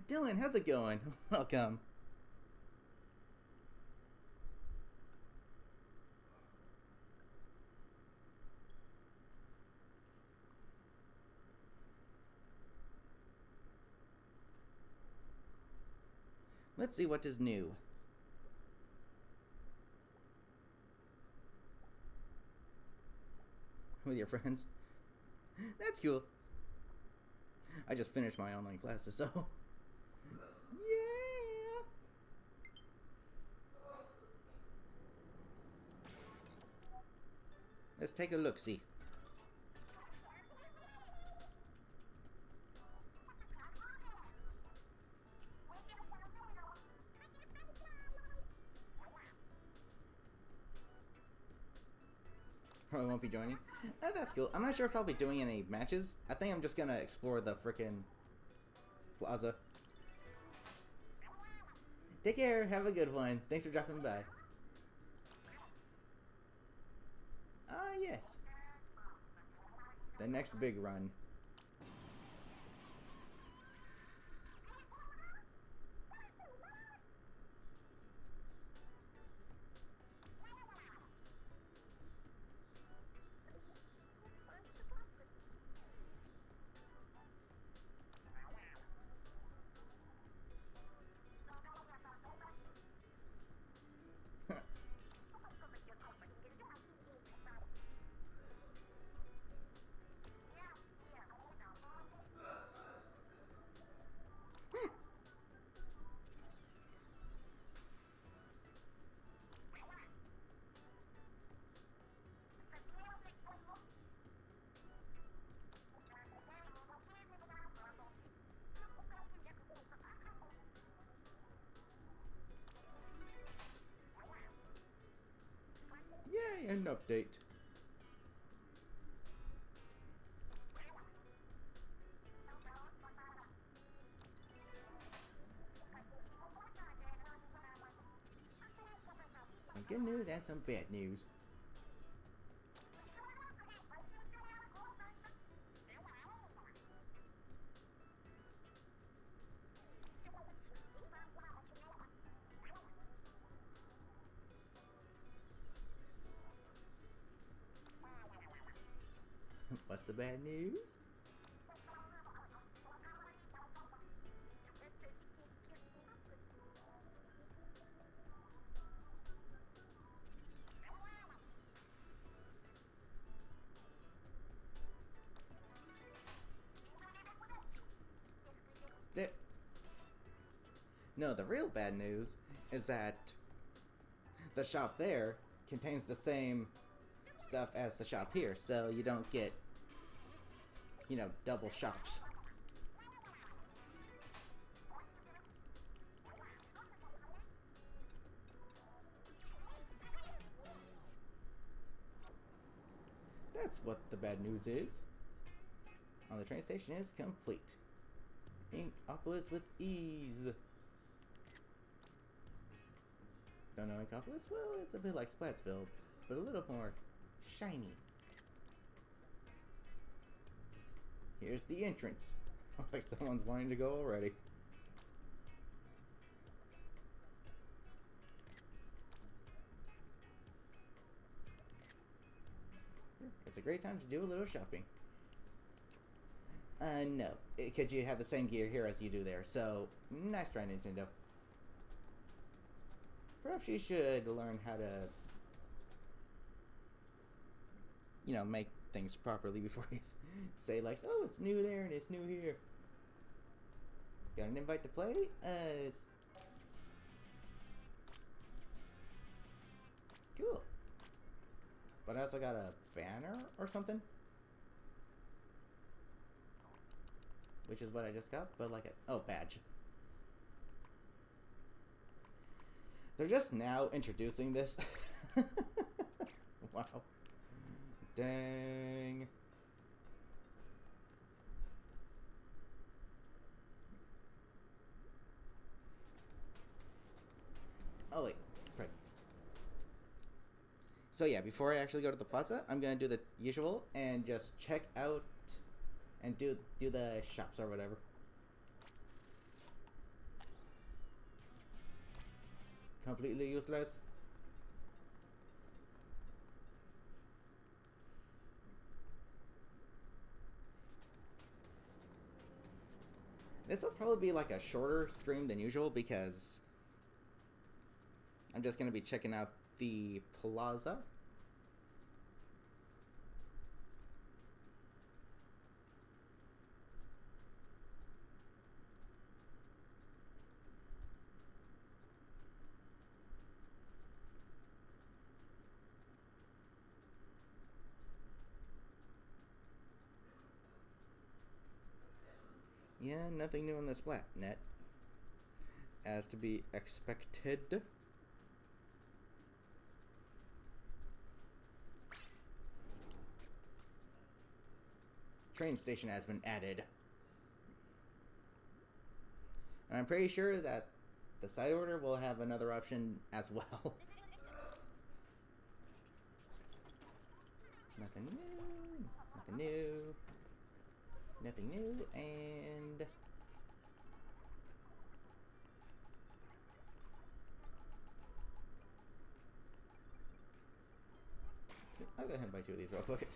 Dylan, how's it going? Welcome. Let's see what is new. With your friends. That's cool. I just finished my online classes, so. Yeah! Let's take a look-see. I won't be joining. That's cool. I'm not sure if I'll be doing any matches. I think I'm just gonna explore the frickin' Plaza. Take care. Have a good one. Thanks for dropping by. Ah, yes. The next big run. Yay, an update. Some good news and some bad news. What's the bad news? No, the real bad news is that the shop there contains the same stuff as the shop here, so you don't get, you know, double shops. That's what the bad news is. On the train station is complete. Inkopolis with ease. Don't know Inkopolis? Well, it's a bit like Splatsville, but a little more shiny. Here's the entrance. Looks like someone's wanting to go already. It's a great time to do a little shopping. No, because you have the same gear here as you do there, so nice try, Nintendo. Perhaps you should learn how to, you know, make things properly before you say, like, oh, it's new there and it's new here. Got an invite to play? Cool. But I also got a banner or something. Which is what I just got, but like a, oh, badge. They're just now introducing this. Wow. Dang. Oh, wait. Right. So yeah, before I actually go to the plaza, I'm gonna do the usual and just check out and do the shops or whatever. completely useless. This will probably be like a shorter stream than usual because I'm just going to be checking out the Plaza. Yeah, nothing new on the Splatnet. As to be expected. Train station has been added. And I'm pretty sure that the side order will have another option as well. Nothing new. Nothing new. Nothing new, and I'll go ahead and buy 2 of these real quick.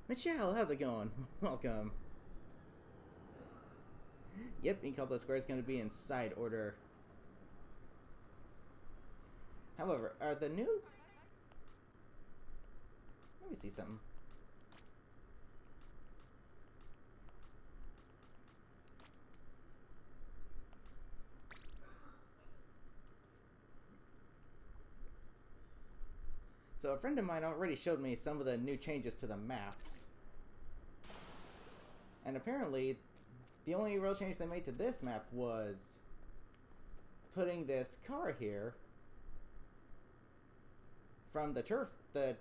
Michelle, how's it going? Welcome. Yep, Inkopolis Square is going to be in side order. However, are the new... Let me see something. So a friend of mine already showed me some of the new changes to the maps. And apparently, the only real change they made to this map was putting this car here from the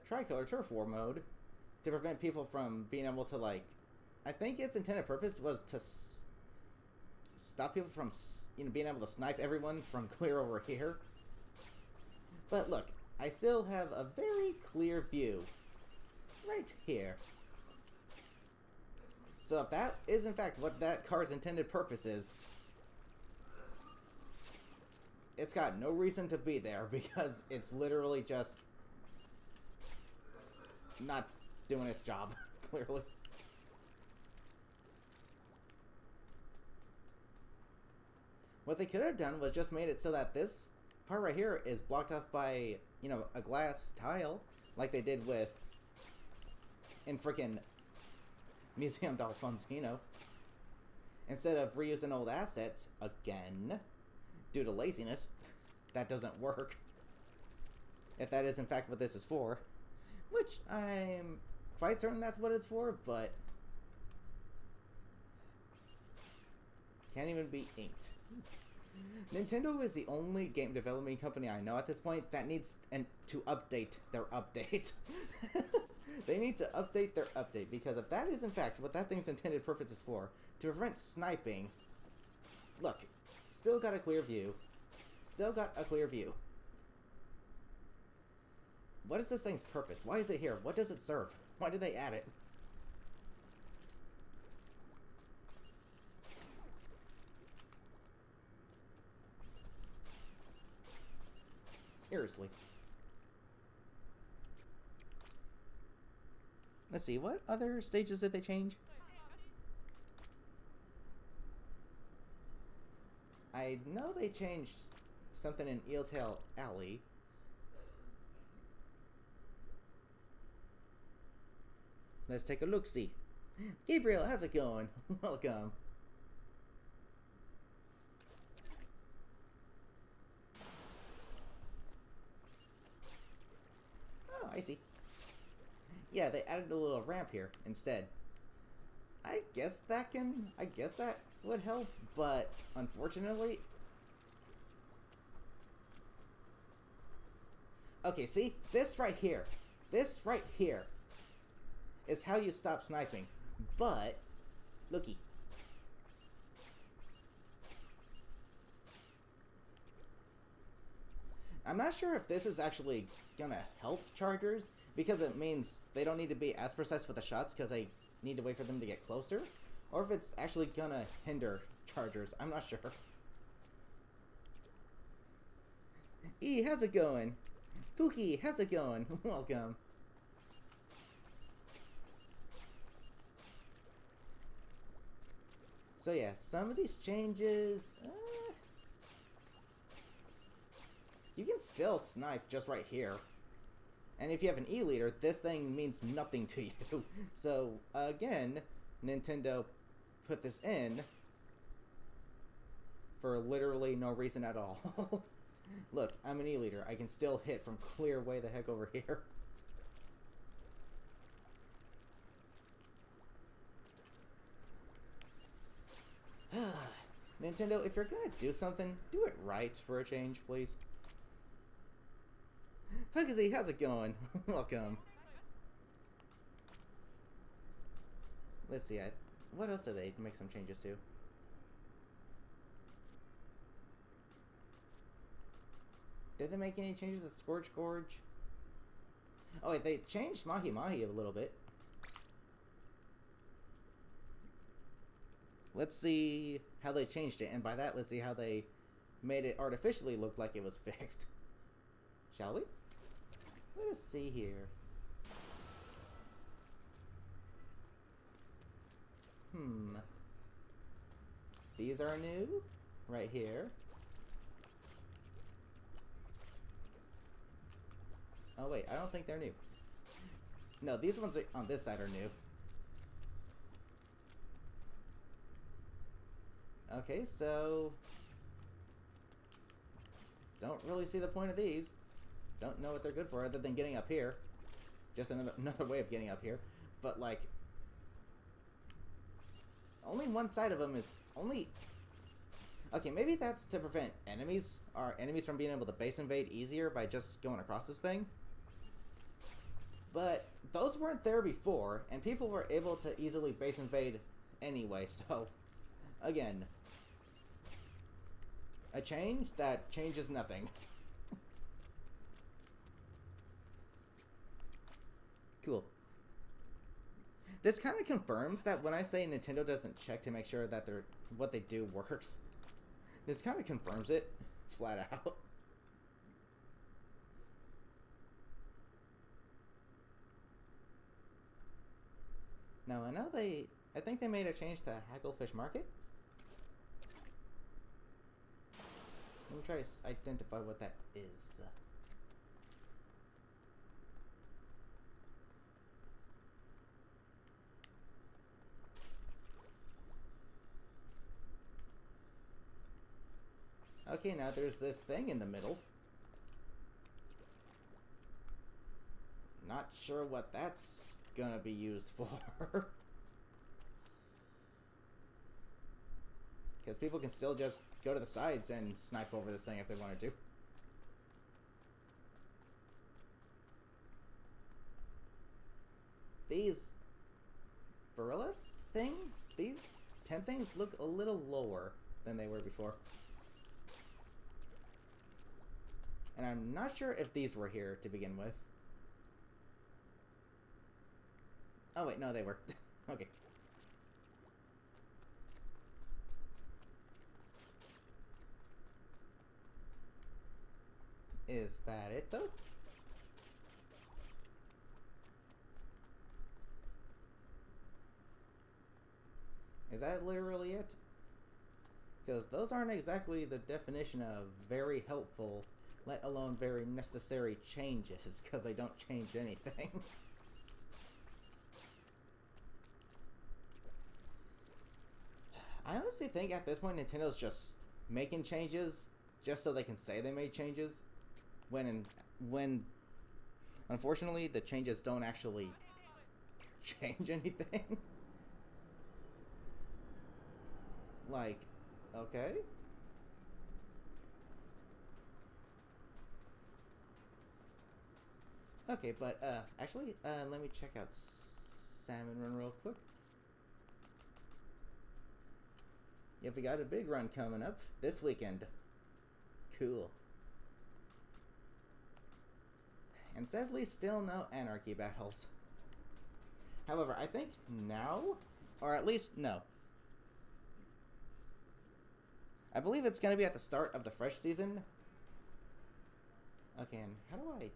tricolor turf war mode to prevent people from being able to, like, I think its intended purpose was to stop people from, you know, being able to snipe everyone from clear over here. But look, I still have a very clear view right here. So if that is in fact what that car's intended purpose is, it's got no reason to be there because it's literally just not doing its job, clearly. What they could have done was just made it so that this part right here is blocked off by, you know, a glass tile, like they did with in frickin' Museum D'Alfonsino. Instead of reusing old assets again, due to laziness, that doesn't work. If that is in fact what this is for. Which I'm quite certain that's what it's for, but can't even be inked. Nintendo is the only game development company I know at this point that needs to update their update. They need to update their update, because if that is in fact what that thing's intended purpose is for, to prevent sniping, look, still got a clear view. Still got a clear view. What is this thing's purpose? Why is it here? What does it serve? Why did they add it? Seriously. Let's see, what other stages did they change? I know they changed something in Eeltail Alley. Let's take a look-see. Gabriel, how's it going? Welcome. Oh, I see. Yeah, they added a little ramp here instead. I guess that would help, but unfortunately... Okay, see? This right here is how you stop sniping. But, looky. I'm not sure if this is actually gonna help chargers, because it means they don't need to be as precise with the shots because they need to wait for them to get closer, or if it's actually gonna hinder chargers. I'm not sure. E, how's it going? Cookie, how's it going? Welcome. So yeah, some of these changes... you can still snipe just right here. And if you have an E-liter, this thing means nothing to you. So, again, Nintendo put this in for literally no reason at all. Look, I'm an E-liter. I can still hit from clear way the heck over here. Nintendo, if you're gonna do something, do it right for a change, please. Pugsy, how's it going? Welcome. Let's see, what else did they make some changes to? Did they make any changes to Scorch Gorge? Oh wait, they changed Mahi Mahi a little bit. Let's see how they changed it, and by that, let's see how they made it artificially look like it was fixed. Shall we? Let us see here. These are new, right here. Oh wait, I don't think they're new. No, these ones are on this side are new. Okay, so... don't really see the point of these. Don't know what they're good for other than getting up here. Just another way of getting up here. But, like... only one side of them is only... okay, maybe that's to prevent enemies, or enemies from being able to base invade easier by just going across this thing. But those weren't there before, and people were able to easily base invade anyway, so... again... a change that changes nothing. Cool. This kind of confirms that when I say Nintendo doesn't check to make sure that what they do works, this kind of confirms it, flat out. Now, I think they made a change to Hagglefish Market. Let me try to identify what that is. Okay, now there's this thing in the middle. Not sure what that's gonna be used for. Because people can still just go to the sides and snipe over this thing if they wanted to. These Barilla things, these tent things look a little lower than they were before. And I'm not sure if these were here to begin with. Oh wait, no they were. Okay. Is that it though? Is that literally it? Because those aren't exactly the definition of very helpful, let alone very necessary changes, because they don't change anything. I honestly think at this point Nintendo's just making changes just so they can say they made changes, when unfortunately the changes don't actually change anything. Like, okay. Okay, but actually, let me check out Salmon Run real quick. Yep, we got a big run coming up this weekend. Cool. And sadly, still no anarchy battles. However, I think now, or at least, no. I believe it's going to be at the start of the fresh season. Okay, and how do I...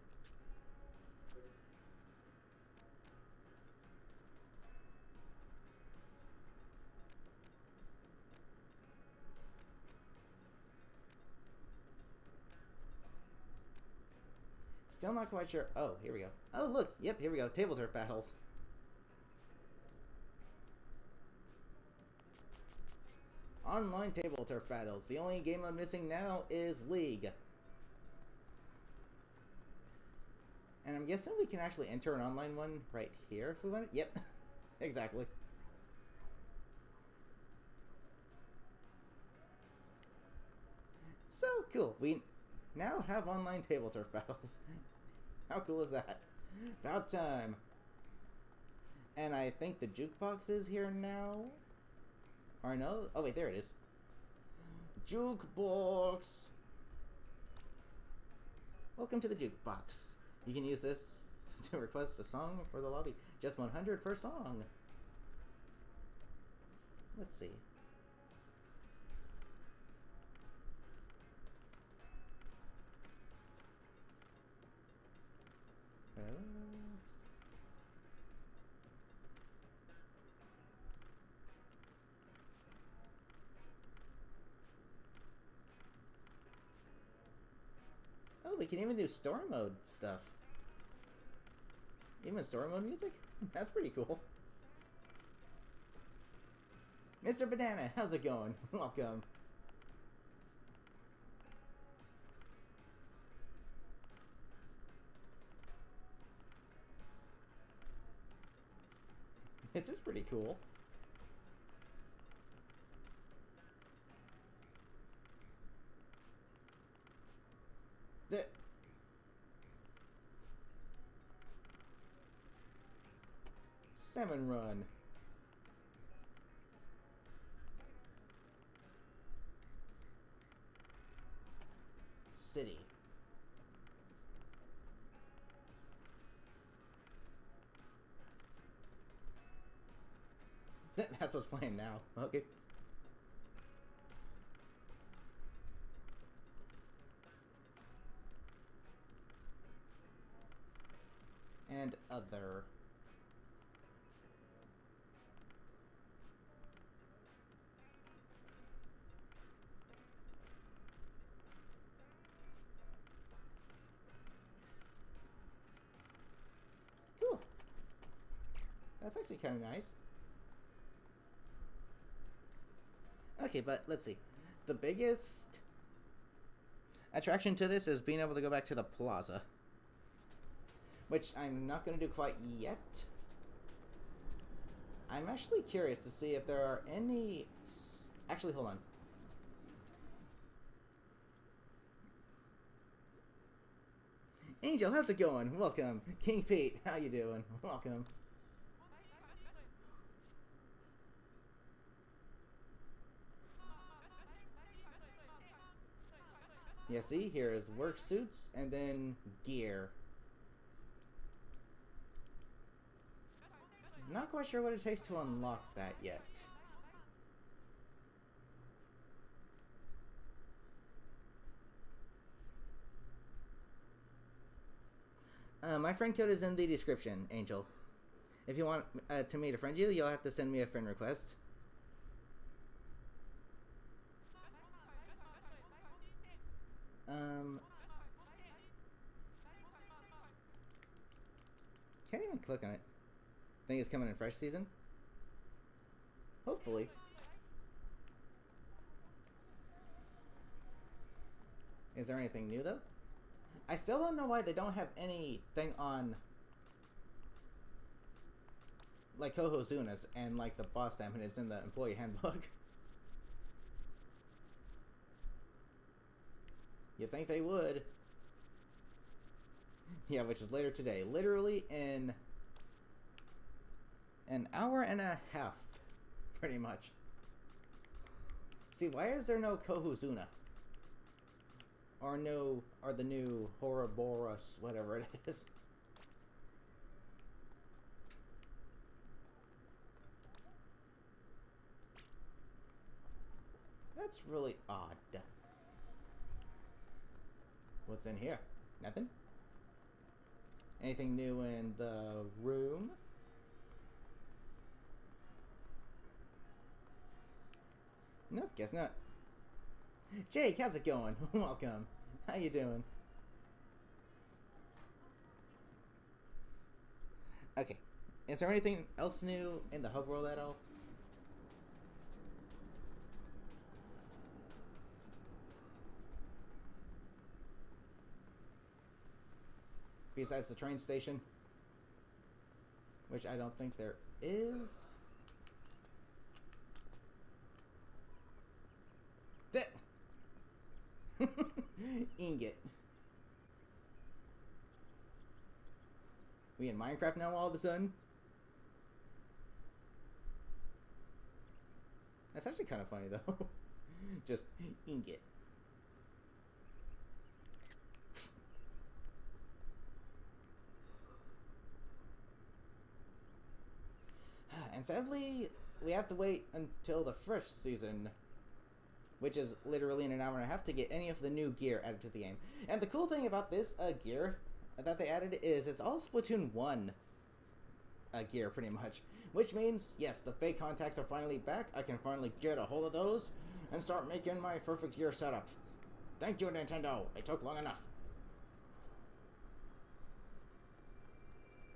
Still not quite sure. Oh, here we go. Oh, look. Yep, here we go. Table turf battles. Online table turf battles. The only game I'm missing now is League. And I'm guessing we can actually enter an online one right here if we want it. Yep, exactly. So cool. We now have online table turf battles. How cool is that? About time. And I think the jukebox is here now. Or no? Oh wait, there it is. Jukebox! Welcome to the jukebox. You can use this to request a song for the lobby. Just 100 per song. Let's see. Oh, we can even do story mode stuff. Even story mode music? That's pretty cool. Mr. Banana, how's it going? Welcome. This is pretty cool. Salmon Run. City. That's what's playing now. Okay. And other. Cool. That's actually kind of nice. Okay, but let's see. The biggest attraction to this is being able to go back to the Plaza. Which I'm not going to do quite yet. I'm actually curious to see if there are any... Actually, hold on. Angel, how's it going? Welcome. King Pete, how you doing? Welcome. Yeah, see, here is work suits and then gear. Not quite sure what it takes to unlock that yet. My friend code is in the description, Angel. If you want to me to friend you, you'll have to send me a friend request. Can't even click on it. Think it's coming in fresh season? Hopefully. Is there anything new though? I still don't know why they don't have anything on like Kohozunas and like the boss salmonids in the employee handbook. You'd think they would. Yeah, which is later today. Literally in an hour and a half, pretty much. See, why is there no Kohozuna? or the new Ouroboros, whatever it is. That's really odd. What's in here? Nothing? Anything new in the room? Nope, guess not. Jake, how's it going? Welcome. How you doing? Okay. Is there anything else new in the hub world at all? Besides the train station? Which I don't think there is. Ingot. We in Minecraft now all of a sudden? That's actually kind of funny though. Just ingot. And sadly, we have to wait until the fresh season, which is literally in an hour and a half, to get any of the new gear added to the game. And the cool thing about this gear that they added is it's all Splatoon 1 gear, pretty much. Which means, yes, the fake contacts are finally back. I can finally get a hold of those and start making my perfect gear setup. Thank you, Nintendo. It took long enough.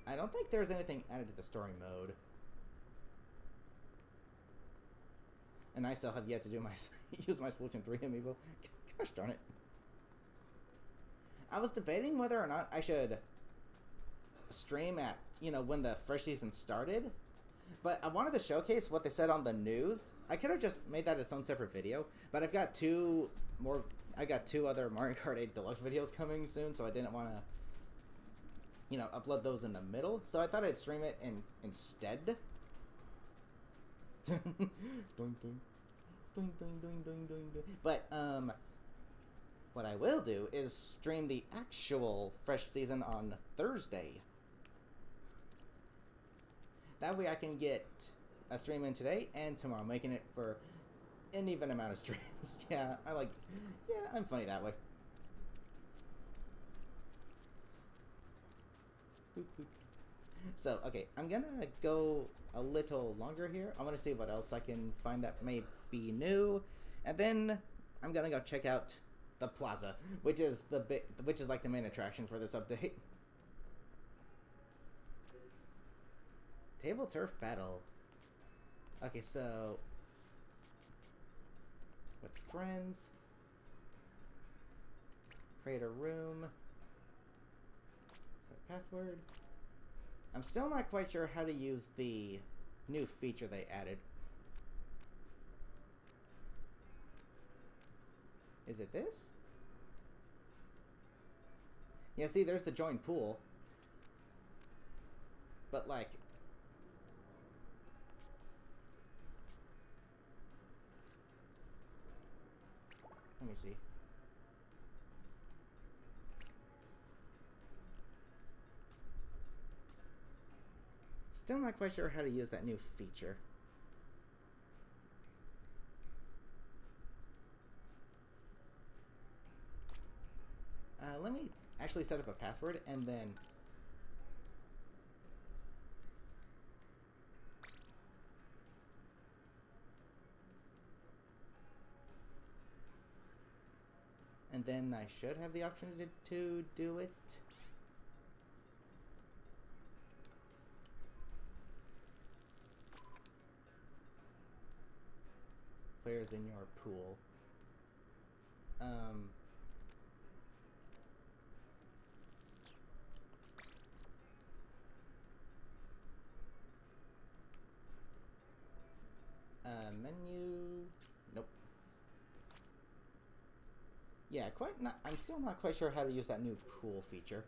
I don't think there's anything added to the story mode. And I still have yet to do my use my Splatoon 3 amiibo. Gosh darn it. I was debating whether or not I should stream at, when the fresh season started. But I wanted to showcase what they said on the news. I could have just made that its own separate video. But I've got two other Mario Kart 8 Deluxe videos coming soon, so I didn't want to, upload those in the middle. So I thought I'd stream it instead. But what I will do is stream the actual fresh season on Thursday. That way I can get a stream in today and tomorrow, making it for an even amount of streams. Yeah, I'm funny that way. So, okay, I'm gonna go a little longer here. I'm gonna see what else I can find that may be new, and then I'm gonna go check out the Plaza, which is like the main attraction for this update. Table turf battle. Okay, so with friends, create a room. Set password. I'm still not quite sure how to use the new feature they added. Is it this? Yeah, see, there's the join pool. But, like... Let me see. Still not quite sure how to use that new feature. Let me actually set up a password and then... And then I should have the option to do it. Players in your pool. Menu. Nope. Yeah, I'm still not quite sure how to use that new pool feature.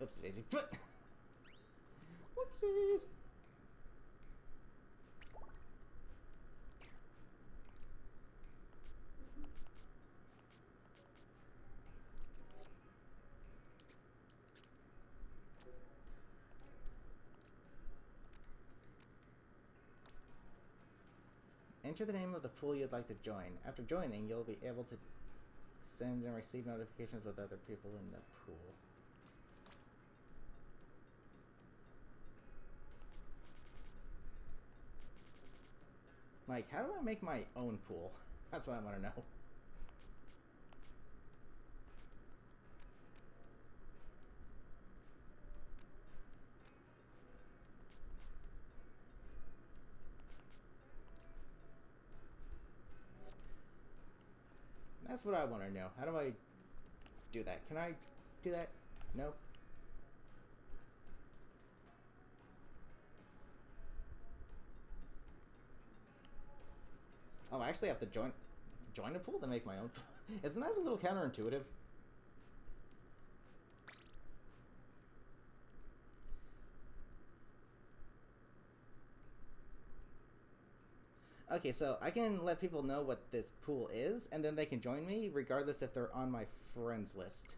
Oopsie daisy. Whoopsies. Enter the name of the pool you'd like to join. After joining, you'll be able to send and receive notifications with other people in the pool. Like, how do I make my own pool? That's what I want to know. That's what I want to know. How do I do that? Can I do that? No. Oh, I actually have to join a pool to make my own pool. Isn't that a little counterintuitive? Okay, so I can let people know what this pool is, and then they can join me, regardless if they're on my friends list.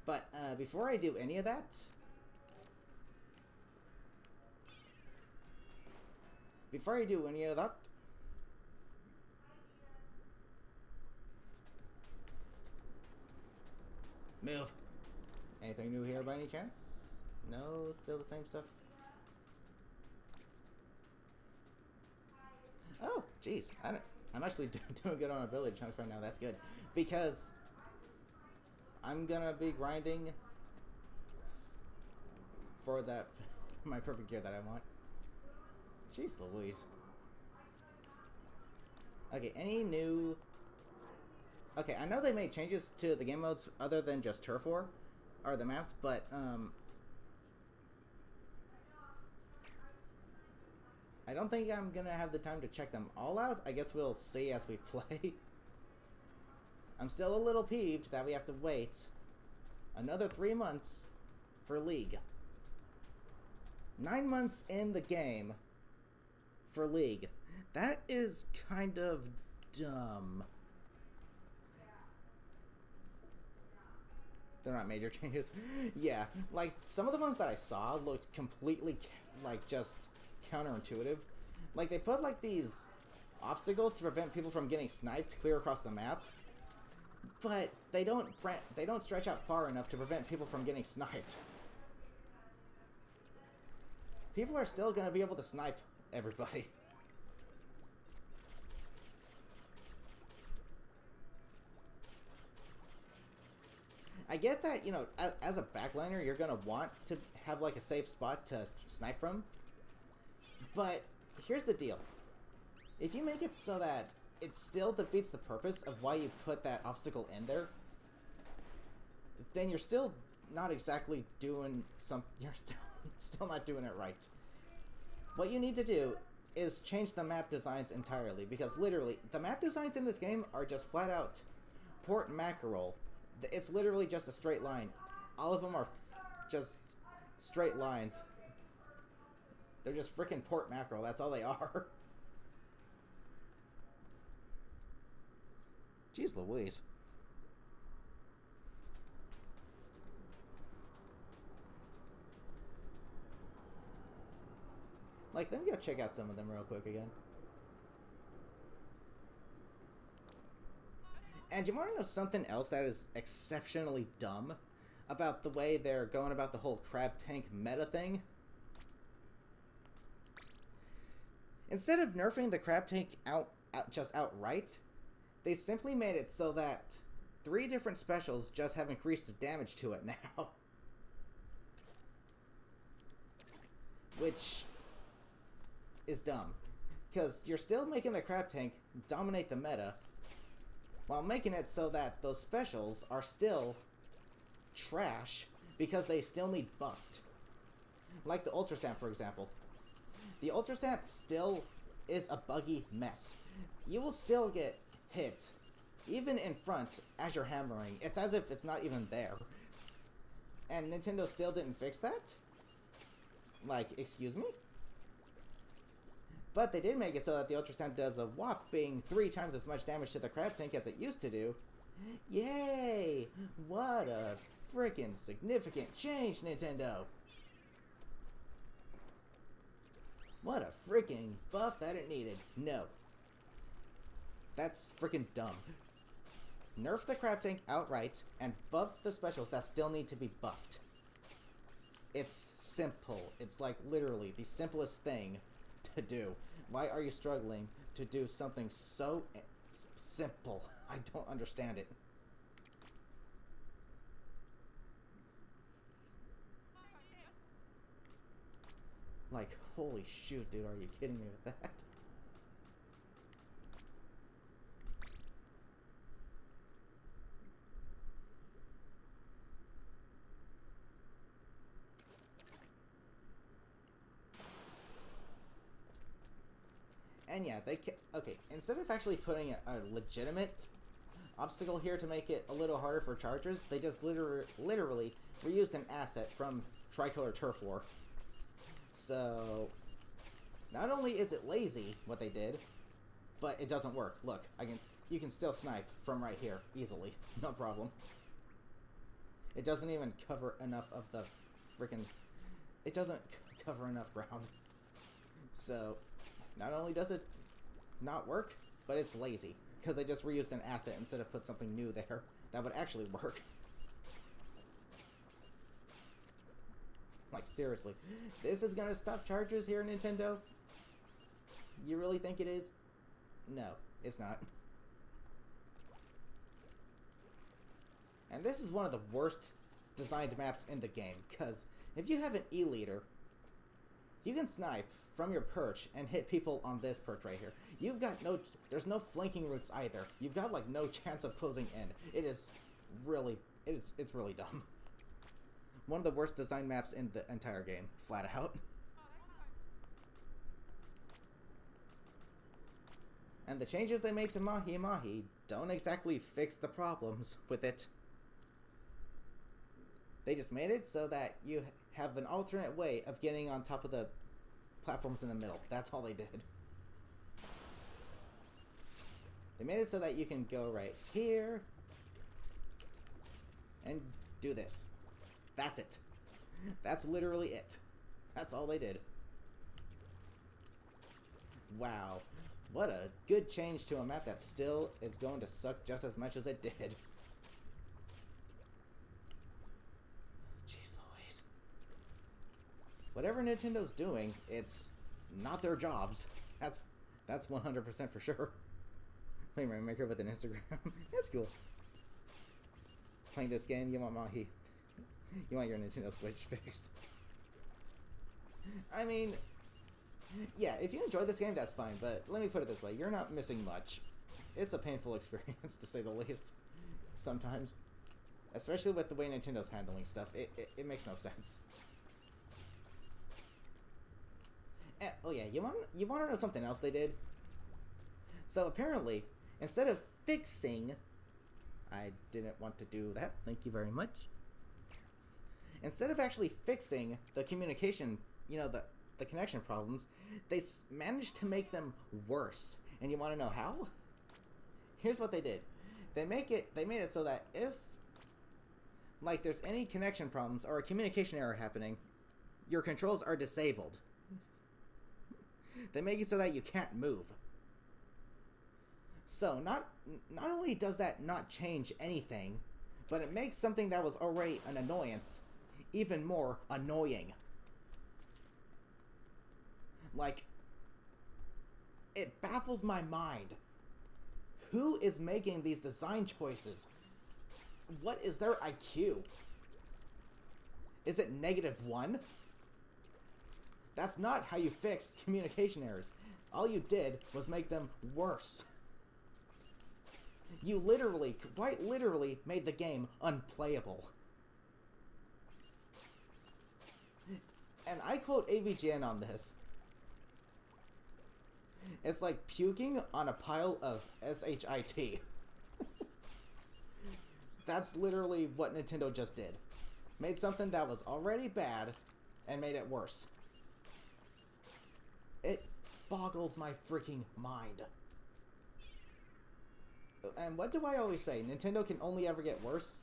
But before I do any of that, move. Anything new here by any chance? No, still the same stuff. Oh, jeez. I'm actually doing good on ability chunks right now. That's good. Because I'm gonna be grinding for that my perfect gear that I want. Jeez Louise. Okay, any new... Okay, I know they made changes to the game modes other than just Turf War, or the maps, but, I don't think I'm gonna have the time to check them all out. I guess we'll see as we play. I'm still a little peeved that we have to wait another 3 months for League. 9 months in the game for League. That is kind of dumb. They're not major changes. Yeah, like, some of the ones that I saw looked completely, like, just counterintuitive. Like, they put, like, these obstacles to prevent people from getting sniped clear across the map, but they don't stretch out far enough to prevent people from getting sniped. People are still gonna be able to snipe everybody. I get that, you know, as a backliner, you're gonna want to have, like, a safe spot to snipe from. But here's the deal. If you make it so that it still defeats the purpose of why you put that obstacle in there, then you're still not exactly doing you're still not doing it right. What you need to do is change the map designs entirely, because literally, the map designs in this game are just flat out port mackerel. It's literally just a straight line. All of them are just straight lines. They're just frickin' port mackerel. That's all they are. Jeez Louise. Like, let me go check out some of them real quick again. And you want to know something else that is exceptionally dumb about the way they're going about the whole crab tank meta thing? Instead of nerfing the crab tank just outright, they simply made it so that 3 different specials just have increased the damage to it now. Which is dumb. Because you're still making the crab tank dominate the meta, while making it so that those specials are still trash because they still need buffed. Like the Ultra Stamp, for example. The Ultra Stamp still is a buggy mess. You will still get hit, even in front, as you're hammering. It's as if it's not even there. And Nintendo still didn't fix that? Like, excuse me? But they did make it so that the Ultra Stamp does a whopping 3 times as much damage to the crab tank as it used to do. Yay! What a freaking significant change, Nintendo! What a freaking buff that it needed. No. That's freaking dumb. Nerf the crab tank outright and buff the specials that still need to be buffed. It's simple. It's like literally the simplest thing to do. Why are you struggling to do something so simple? I don't understand it. Like, holy shoot, dude, are you kidding me with that? And yeah, okay, instead of actually putting a legitimate obstacle here to make it a little harder for chargers, they just literally reused an asset from Tricolor Turf War. So, not only is it lazy, what they did, but it doesn't work. Look, you can still snipe from right here, easily. No problem. It doesn't even cover enough of the freaking... It doesn't cover enough ground. So, not only does it not work, but it's lazy. Because they just reused an asset instead of put something new there that would actually work. Like, seriously. This is gonna stop chargers here, Nintendo? You really think it is? No, it's not. And this is one of the worst designed maps in the game, because if you have an E-liter, you can snipe from your perch and hit people on this perch right here. You've got there's no flanking routes either. You've got like no chance of closing in. It is really, it's really dumb. One of the worst design maps in the entire game, flat out. And the changes they made to Mahi Mahi don't exactly fix the problems with it. They just made it so that you have an alternate way of getting on top of the platforms in the middle. That's all they did. They made it so that you can go right here and do this. That's it. That's literally it. That's all they did. Wow. What a good change to a map that still is going to suck just as much as it did. Jeez Louise. Whatever Nintendo's doing, it's not their jobs. That's 100% for sure. Wait, make her with an Instagram. That's cool. Playing this game, you want Mahi. You want your Nintendo Switch fixed. I mean, yeah, if you enjoy this game, that's fine, but let me put it this way. You're not missing much. It's a painful experience, to say the least, sometimes. Especially with the way Nintendo's handling stuff. It makes no sense. Oh yeah, you want to know something else they did? So apparently, instead of fixing... I didn't want to do that, thank you very much. Instead of actually fixing the communication, you know, the connection problems, they managed to make them worse. And you want to know how? Here's what they did. They made it so that if, like, there's any connection problems or a communication error happening, your controls are disabled. They make it so that you can't move. So, not only does that not change anything, but it makes something that was already an annoyance even more annoying. Like, it baffles my mind. Who is making these design choices? What is their IQ? Is it -1? That's not how you fix communication errors. All you did was make them worse. You literally, quite literally, made the game unplayable. And I quote AVGN on this. It's like puking on a pile of SHIT. That's literally what Nintendo just did. Made something that was already bad and made it worse. It boggles my freaking mind. And what do I always say? Nintendo can only ever get worse?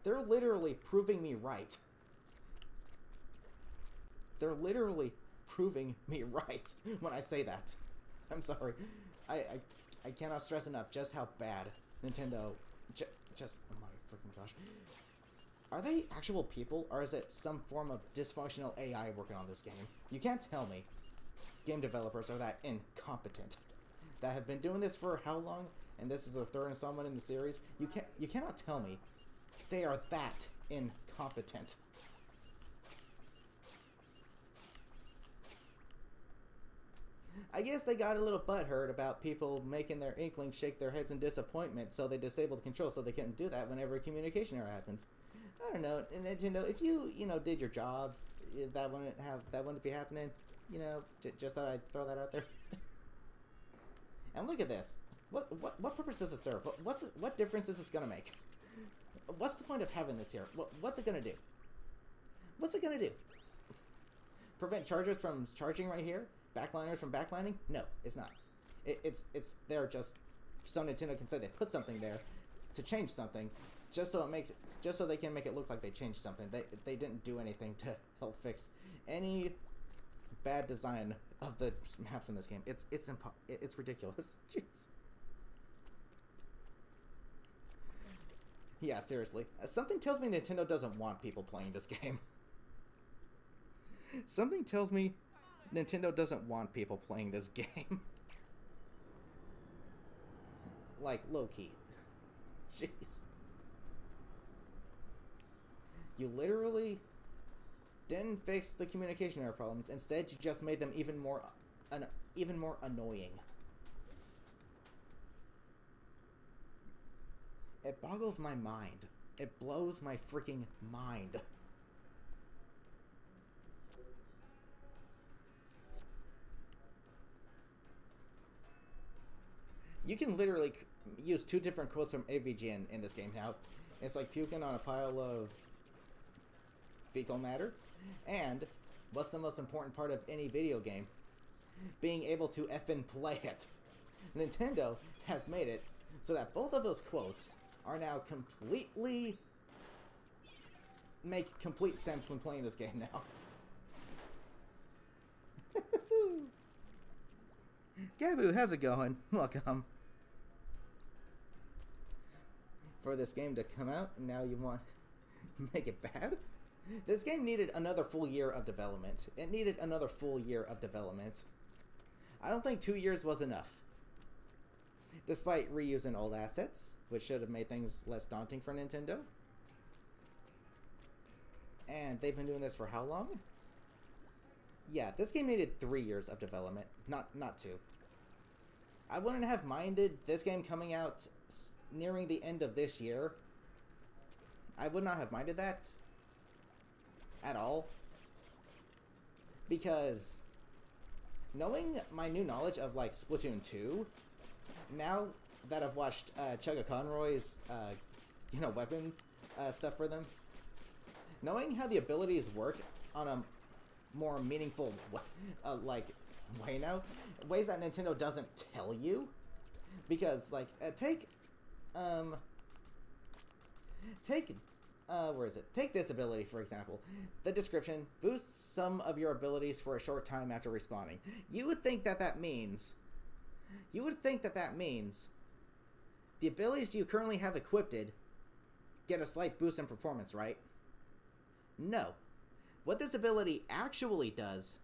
They're literally proving me right. They're literally proving me right when I say that. I'm sorry. I cannot stress enough just how bad Nintendo just... Oh my freaking gosh. Are they actual people, or is it some form of dysfunctional AI working on this game? You can't tell me game developers are that incompetent. That have been doing this for how long? And this is the third installment in the series. You cannot tell me they are that incompetent. I guess they got a little butthurt about people making their Inklings shake their heads in disappointment, so they disabled the control so they couldn't do that whenever a communication error happens. I don't know, Nintendo, if you did your jobs, that wouldn't be happening. Just thought I'd throw that out there. And look at this. What purpose does it serve? What difference is this gonna make? What's the point of having this here? What's it gonna do? What's it gonna do? Prevent chargers from charging right here? Backliners from backlining? No, it's not. It's there just so Nintendo can say they put something there to change something, just so they can make it look like they changed something. They didn't do anything to help fix any bad design of the maps in this game. It's ridiculous. Jeez. Yeah, seriously. Something tells me Nintendo doesn't want people playing this game. Something tells me Nintendo doesn't want people playing this game. Like, low-key. Jeez. You literally didn't fix the communication error problems. Instead, you just made them even more annoying. It boggles my mind. It blows my freaking mind. You can literally use two different quotes from AVG in this game now. It's like puking on a pile of fecal matter. And what's the most important part of any video game? Being able to effing play it. Nintendo has made it so that both of those quotes are now make complete sense when playing this game now. Gabu, how's it going? Welcome. For this game to come out, and now you want to make it bad? This game needed another full year of development. It needed another full year of development. I don't think 2 years was enough. Despite reusing old assets, which should have made things less daunting for Nintendo. And they've been doing this for how long? Yeah, this game needed 3 years of development, not 2. I wouldn't have minded this game coming out nearing the end of this year. I would not have minded that at all. Because knowing my new knowledge of like Splatoon 2, now that I've watched Chugga Conroy's weapon stuff for them, knowing how the abilities work on a more meaningful way now, ways that Nintendo doesn't tell you, because take this ability for example. The description boosts some of your abilities for a short time after respawning. You would think that means the abilities you currently have equipped get a slight boost in performance, right? No. What this ability actually does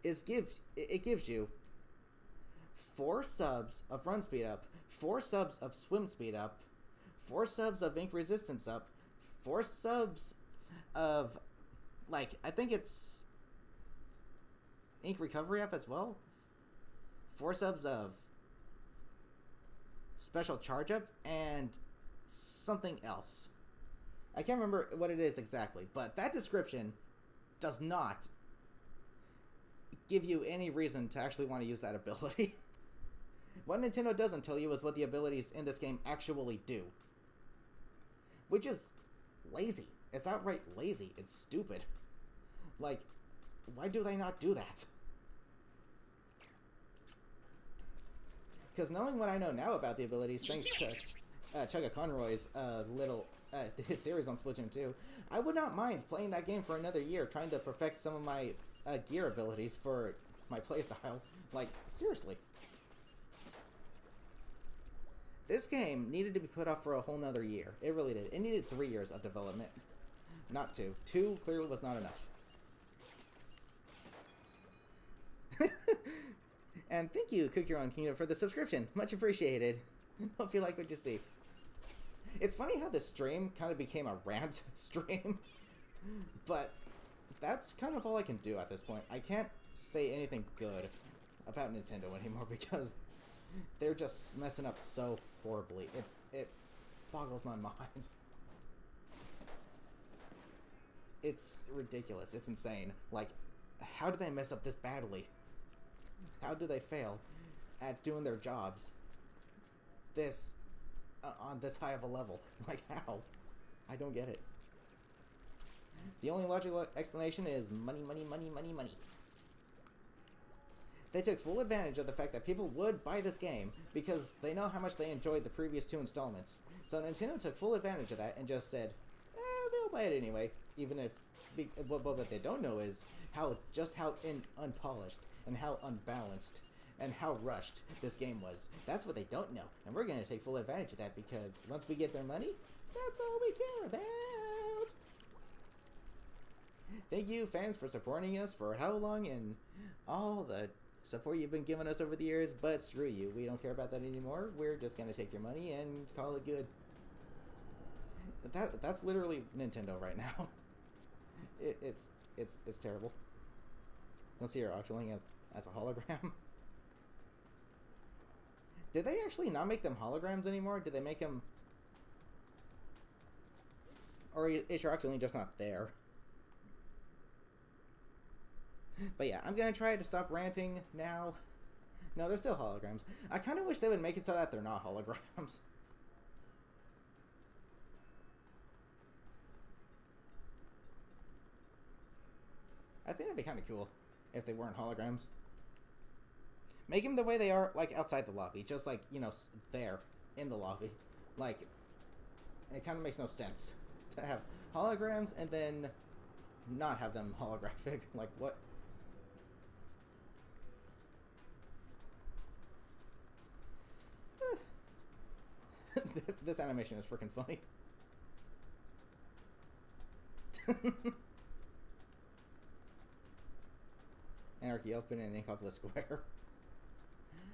is gives you 4 subs of run speed up, 4 subs of swim speed up, 4 subs of ink resistance up, 4 subs of I think it's ink recovery up as well, 4 subs of special charge up, and something else. I can't remember what it is exactly, but that description does not give you any reason to actually want to use that ability. What Nintendo doesn't tell you is what the abilities in this game actually do. Which is lazy. It's outright lazy. It's stupid. Why do they not do that? Because knowing what I know now about the abilities, thanks to Chugga Conroy's little his series on Splatoon 2, I would not mind playing that game for another year, trying to perfect some of my gear abilities for my playstyle. Like, seriously. This game needed to be put off for a whole nother year. It really did. It needed 3 years of development. Not 2. 2 clearly was not enough. And thank you, Cook Your Own Kingdom, for the subscription. Much appreciated. Hope you like what you see. It's funny how this stream kind of became a rant stream. But that's kind of all I can do at this point. I can't say anything good about Nintendo anymore because they're just messing up so horribly. It boggles my mind. It's ridiculous. It's insane. Like, how do they mess up this badly? How do they fail at doing their jobs this on this high of a level? Like, how? I don't get it. The only logical explanation is money, money, money, money, money. They took full advantage of the fact that people would buy this game because they know how much they enjoyed the previous 2 installments. So Nintendo took full advantage of that and just said, they'll buy it anyway. Even if... what they don't know is how unpolished and how unbalanced and how rushed this game was. That's what they don't know. And we're going to take full advantage of that because once we get their money, that's all we care about. Thank you, fans, for supporting us for how long and all the support you've been giving us over the years, but screw you. We don't care about that anymore. We're just going to take your money and call it good. That's literally Nintendo right now. It's terrible. Let's see, you're auctioning as a hologram. Did they actually not make them holograms anymore? Did they make them... Or is your auctioning just not there? But yeah, I'm gonna try to stop ranting now. No, they're still holograms. I kind of wish they would make it so that they're not holograms. I think that'd be kind of cool if they weren't holograms. Make them the way they are, like, outside the lobby. Just, like, you know, there, in the lobby. Like, it kind of makes no sense to have holograms and then not have them holographic. Like, what? This animation is freaking funny. Anarchy Open and Inkopolis Square.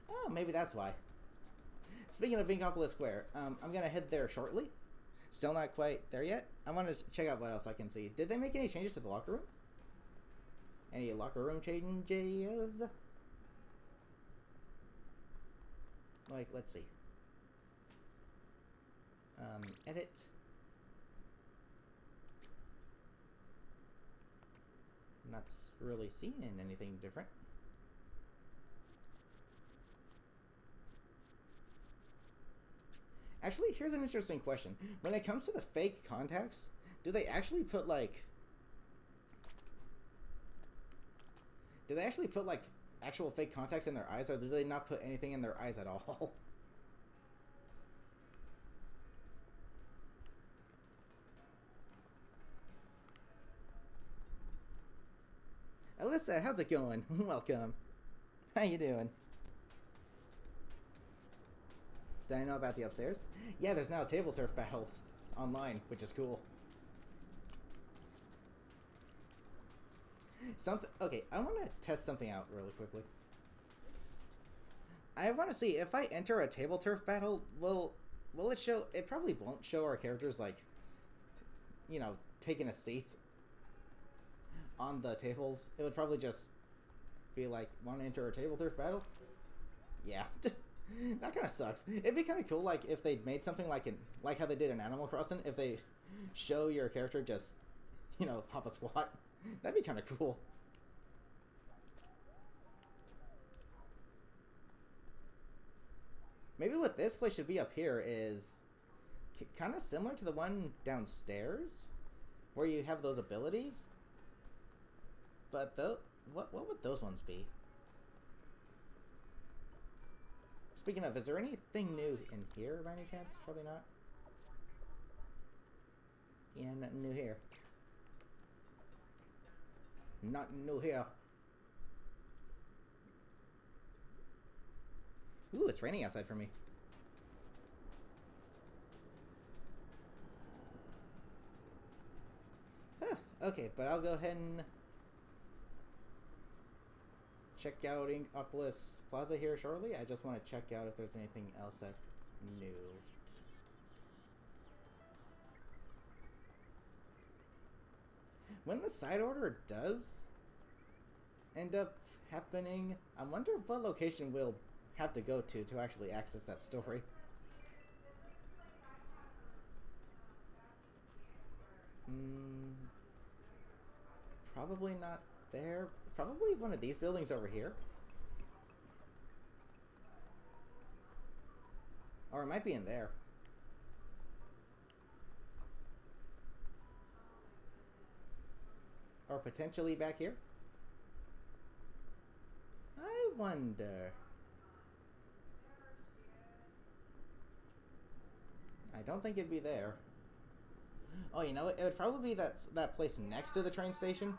Oh, maybe that's why. Speaking of Inkopolis Square, I'm gonna head there shortly. Still not quite there yet. I want to check out what else I can see. Did they make any changes to the locker room? Any locker room changes? Like, let's see. Edit. Not really seeing anything different. Actually, here's an interesting question. When it comes to the fake contacts, do they actually put, like... Do they actually put, like, actual fake contacts in their eyes, or do they not put anything in their eyes at all? Alyssa, how's it going? Welcome. How you doing? Did I know about the upstairs? Yeah, there's now table turf battles online, which is cool. Okay, I want to test something out really quickly. I want to see if I enter a table turf battle, will it show? It probably won't show our characters, like, you know, taking a seat on the tables. It would probably just be like, want to enter a table turf battle? Yeah. That kind of sucks. It'd be kind of cool, like, if they made something like how they did in Animal Crossing, if they show your character just, you know, hop a squat. That'd be kind of cool. Maybe what this place should be up here is kind of similar to the one downstairs, where you have those abilities. But what would those ones be? Speaking of, is there anything new in here by any chance? Probably not. Yeah, nothing new here. Nothing new here. Ooh, it's raining outside for me. Huh, okay, but I'll go ahead and check out Inkopolis Plaza here shortly. I just want to check out if there's anything else that's new. When the side order does end up happening, I wonder what location we'll have to go to actually access that story. Probably not there. Probably one of these buildings over here. Or it might be in there. Or potentially back here. I wonder. I don't think it'd be there. Oh, you know what? It would probably be that place next to the train station.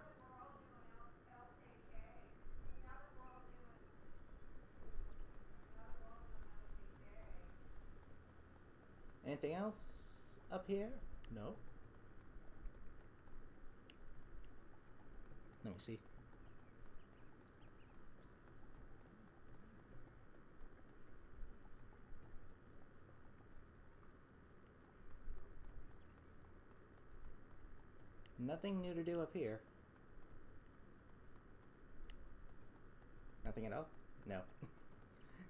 Anything else up here? No. Let me see. Nothing new to do up here. Nothing at all? No.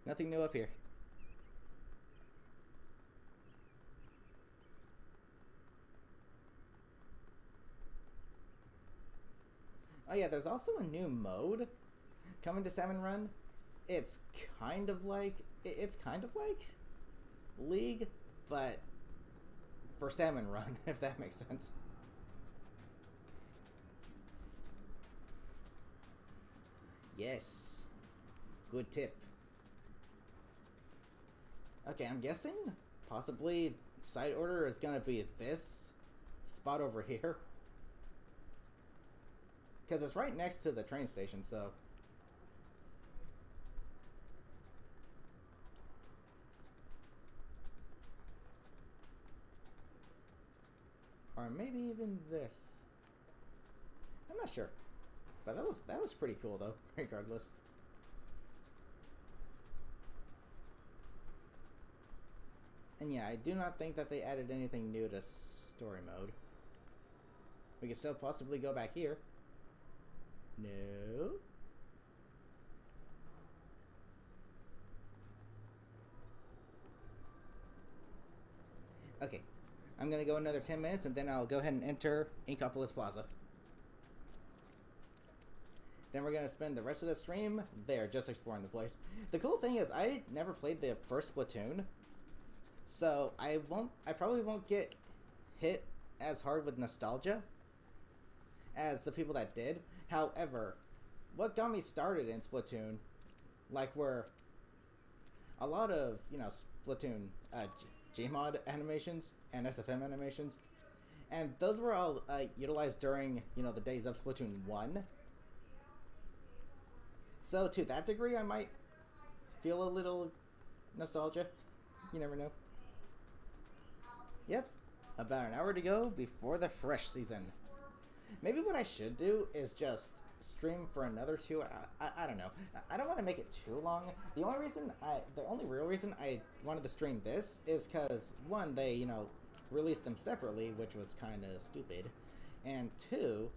Nothing new up here. Oh yeah, there's also a new mode coming to Salmon Run. It's kind of like League, but for Salmon Run, if that makes sense. Yes. Good tip. Okay, I'm guessing possibly side order is gonna be this spot over here. Because it's right next to the train station, so. Or maybe even this. I'm not sure. But that looks pretty cool though, regardless. And yeah, I do not think that they added anything new to story mode. We could still possibly go back here. No. Okay. I'm gonna go another 10 minutes and then I'll go ahead and enter Inkopolis Plaza. Then we're gonna spend the rest of the stream there, just exploring the place. The cool thing is, I never played the first Splatoon, so I probably won't get hit as hard with nostalgia as the people that did. However, what got me started in Splatoon, like, were a lot of, you know, Splatoon Gmod animations and SFM animations, and those were all utilized during, you know, the days of Splatoon 1. So to that degree, I might feel a little nostalgia. You never know. Yep, about an hour to go before the fresh season. Maybe what I should do is just stream for another 2 hours. I don't know. I don't want to make it too long. The only real reason I wanted to stream this is because, one, they, you know, released them separately, which was kind of stupid. And two,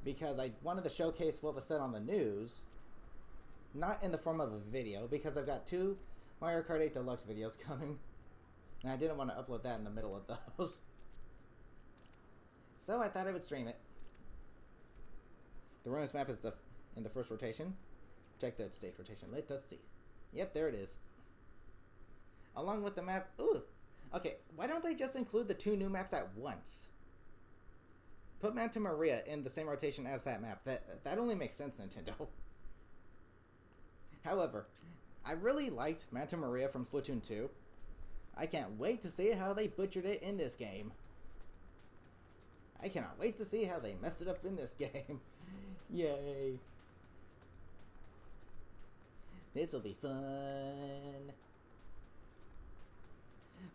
because I wanted to showcase what was said on the news, not in the form of a video, because I've got 2 Mario Kart 8 Deluxe videos coming, and I didn't want to upload that in the middle of those. So I thought I would stream it. The ruins map is in the first rotation. Check the stage rotation. Let us see. Yep, there it is. Along with the map. Ooh. Okay, why don't they just include the 2 new maps at once? Put Manta Maria in the same rotation as that map. That only makes sense, Nintendo. However, I really liked Manta Maria from Splatoon 2. I can't wait to see how they butchered it in this game. I cannot wait to see how they messed it up in this game. Yay. This'll be fun.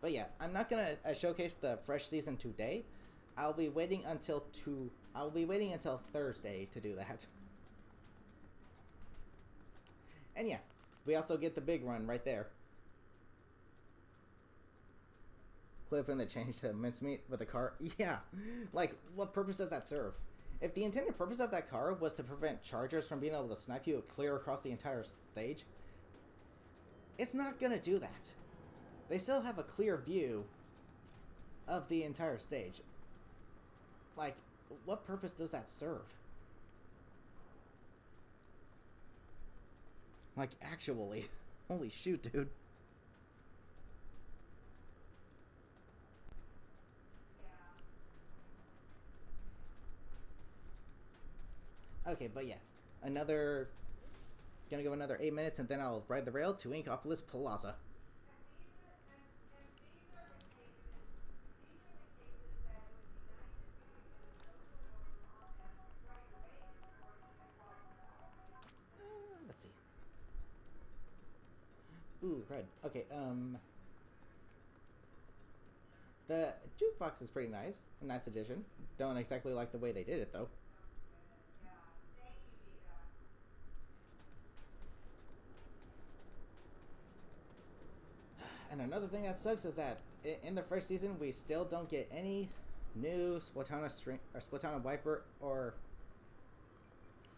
But yeah, I'm not gonna showcase the fresh season today. I'll be waiting until Thursday to do that. And yeah, we also get the big run right there. Clipping the change to mincemeat with a car. Yeah, like, what purpose does that serve? If the intended purpose of that car was to prevent chargers from being able to snipe you clear across the entire stage, it's not gonna do that. They still have a clear view of the entire stage. Like, what purpose does that serve? Like, actually. Holy shoot, dude. Okay, but yeah. Gonna go another 8 minutes and then I'll ride the rail to Inkopolis Plaza. Let's see. Ooh, red. Okay, the jukebox is pretty nice. A nice addition. Don't exactly like the way they did it, though. And another thing that sucks is that in the first season, we still don't get any new Splatana wiper or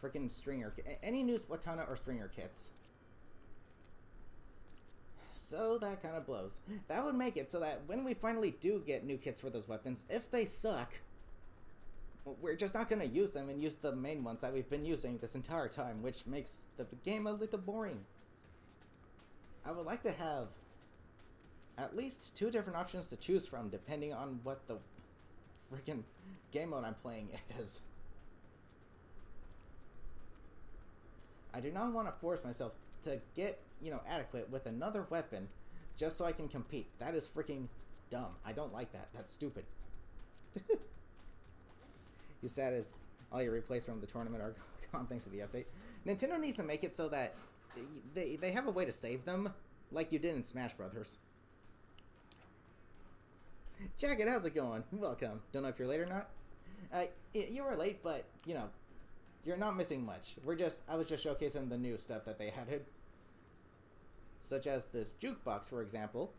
freaking stringer. Any new Splatana or stringer kits. So that kind of blows. That would make it so that when we finally do get new kits for those weapons, if they suck, we're just not going to use them and use the main ones that we've been using this entire time, which makes the game a little boring. I would like to have at least 2 different options to choose from depending on what the freaking game mode I'm playing is. I do not want to force myself to get, adequate with another weapon just so I can compete. That is freaking dumb. I don't like that. That's stupid. You sad as all your replays from the tournament are gone thanks to the update. Nintendo needs to make it so that they have a way to save them like you did in Smash Brothers. Jacket, how's it going? Welcome. Don't know if you're late or not. You were late, but, you're not missing much. I was just showcasing the new stuff that they added. Such as this jukebox, for example.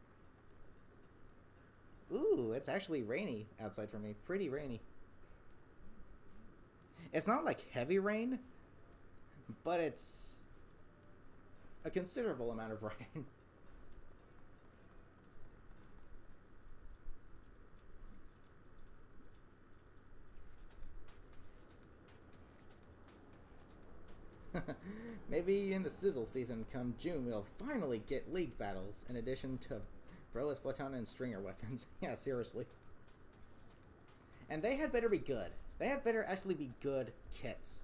Ooh, it's actually rainy outside for me. Pretty rainy. It's not like heavy rain, but it's a considerable amount of rain. Maybe in the sizzle season come June we'll finally get league battles in addition to Broly, Splatoon, and Stringer weapons. Yeah, seriously. And they had better be good. They had better actually be good kits.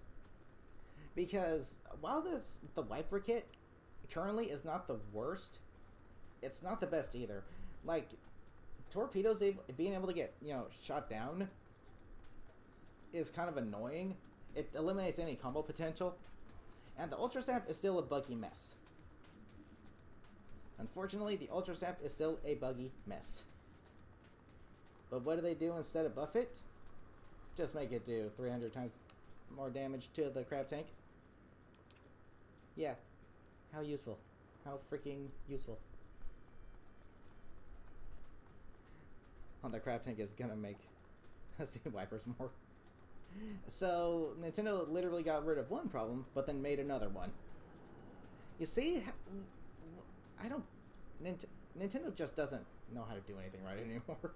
Because while the wiper kit currently is not the worst, it's not the best either. Like, torpedoes being able to get, shot down is kind of annoying. It eliminates any combo potential. And the Ultra Stamp is still a buggy mess. Unfortunately, the Ultra Stamp is still a buggy mess. But what do they do instead of buff it? Just make it do 300 times more damage to the crab tank. Yeah. How useful. How freaking useful. The crab tank is gonna make sea wipers more. So, Nintendo literally got rid of one problem, but then made another one. You see, Nintendo just doesn't know how to do anything right anymore.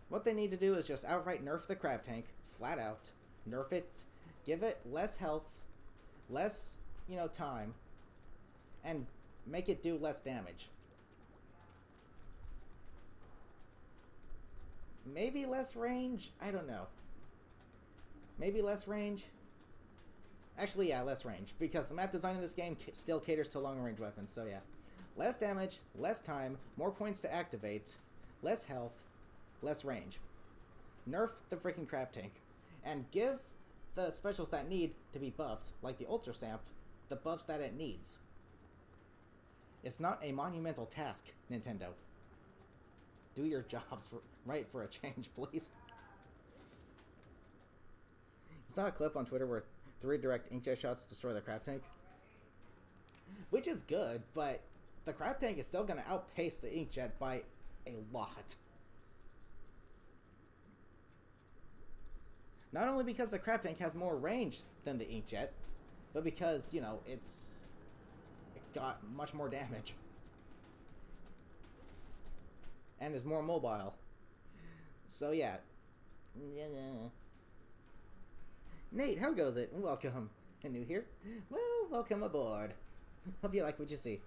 What they need to do is just outright nerf the crab tank, flat out, nerf it, give it less health, less, time, and make it do less damage. Maybe less range? I don't know. Maybe less range? Actually, yeah, less range. Because the map design in this game still caters to longer range weapons, so yeah. Less damage, less time, more points to activate, less health, less range. Nerf the freaking crab tank. And give the specials that need to be buffed, like the Ultra Stamp, the buffs that it needs. It's not a monumental task, Nintendo. Do your jobs right for a change, please. I saw a clip on Twitter where 3 direct inkjet shots destroy the crab tank. Which is good, but the crab tank is still going to outpace the inkjet by a lot. Not only because the crab tank has more range than the inkjet, but because, you know, it got much more damage. And is more mobile. So yeah. Nate, how goes it? Welcome. New here? Well, welcome aboard. Hope you like what you see.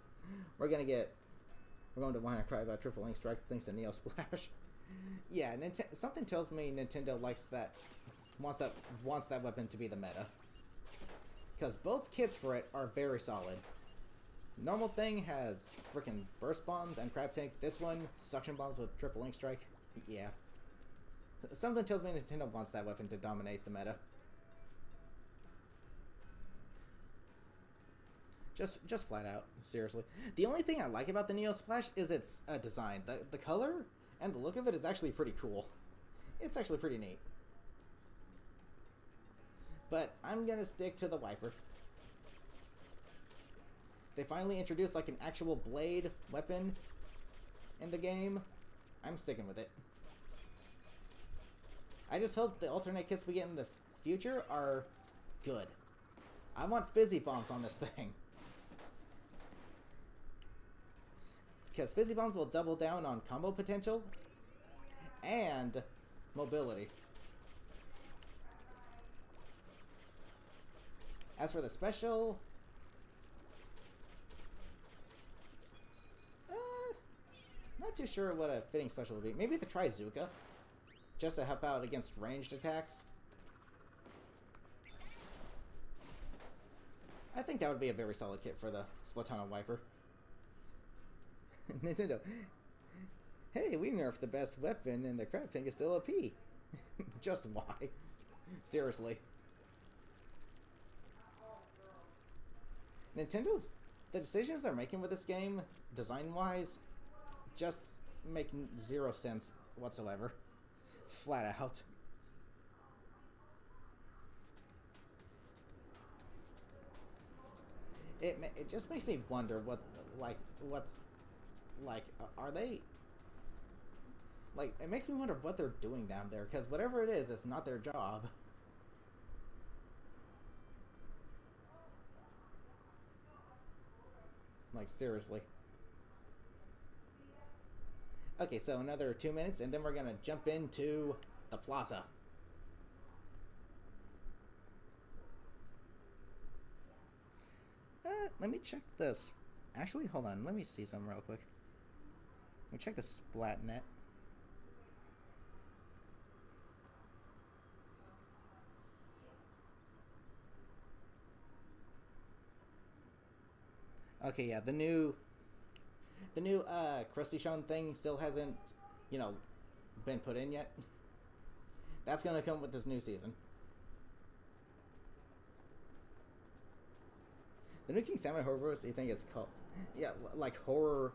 We're going to whine and cry about Triple Ink Strike thanks to Neo Splash. Yeah, something tells me Nintendo wants that weapon to be the meta. Because both kits for it are very solid. Normal thing has freaking burst bombs and crab tank. This one, suction bombs with Triple Ink Strike. Yeah. Something tells me Nintendo wants that weapon to dominate the meta. Just flat out, seriously. The only thing I like about the Neo Splash is its design. The color and the look of it is actually pretty cool. It's actually pretty neat. But I'm gonna stick to the wiper. They finally introduced like an actual blade weapon in the game. I'm sticking with it. I just hope the alternate kits we get in the future are good. I want fizzy bombs on this thing. Because fizzy bombs will double down on combo potential and mobility. As for the special, not too sure what a fitting special would be. Maybe the Trizuka, just to help out against ranged attacks. I think that would be a very solid kit for the Splatoon wiper. Nintendo. Hey, we nerfed the best weapon and the crab tank is still OP. Just why? Seriously. Nintendo's... the decisions they're making with this game, design-wise, just make 0 sense whatsoever. Flat out. It just makes me wonder are they... like, it makes me wonder what they're doing down there, because whatever it is, it's not their job. Like, seriously. Okay, so another 2 minutes, and then we're gonna jump into the Plaza. Let me check this. Actually, hold on. Let me see something real quick. Let me check the Splatnet. Okay, yeah, the new Krusty Sean thing still hasn't, you know, been put in yet. That's gonna come with this new season. The new King Salmon Horrorboros, you think it's called? Yeah, like Horrorboros.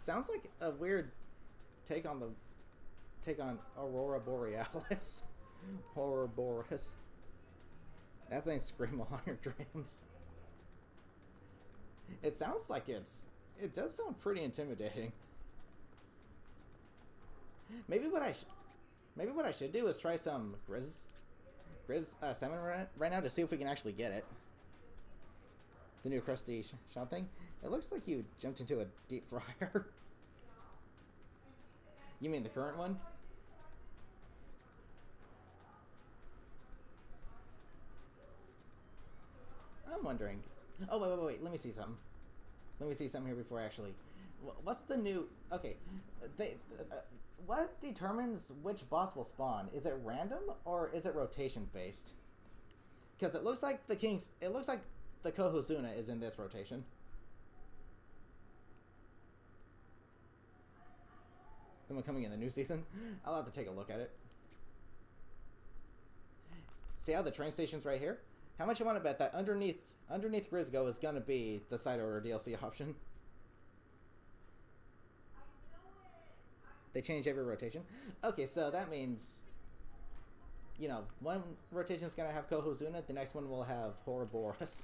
Sounds like a weird take on Aurora Borealis. Horrorboros. That thing scream on your dreams. It sounds like it does sound pretty intimidating. Maybe what I should do is try some Grizz salmon right now to see if we can actually get it. The new Krusty Sean thing. It looks like you jumped into a deep fryer. You mean the current one? I'm wondering. Oh, wait. Let me see something. Let me see something here before I actually... What's the new... Okay. What determines which boss will spawn? Is it random or is it rotation based? Because it looks like the King's... It looks like the Kohozuna is in this rotation. the one coming in the new season. I'll have to take a look at it. See how the train station's right here? How much you want to bet that underneath Rizgo is going to be the side order DLC option? They change every rotation. Okay, so that means, you know, one rotation is going to have Kohozuna, the next one will have Ouroboros.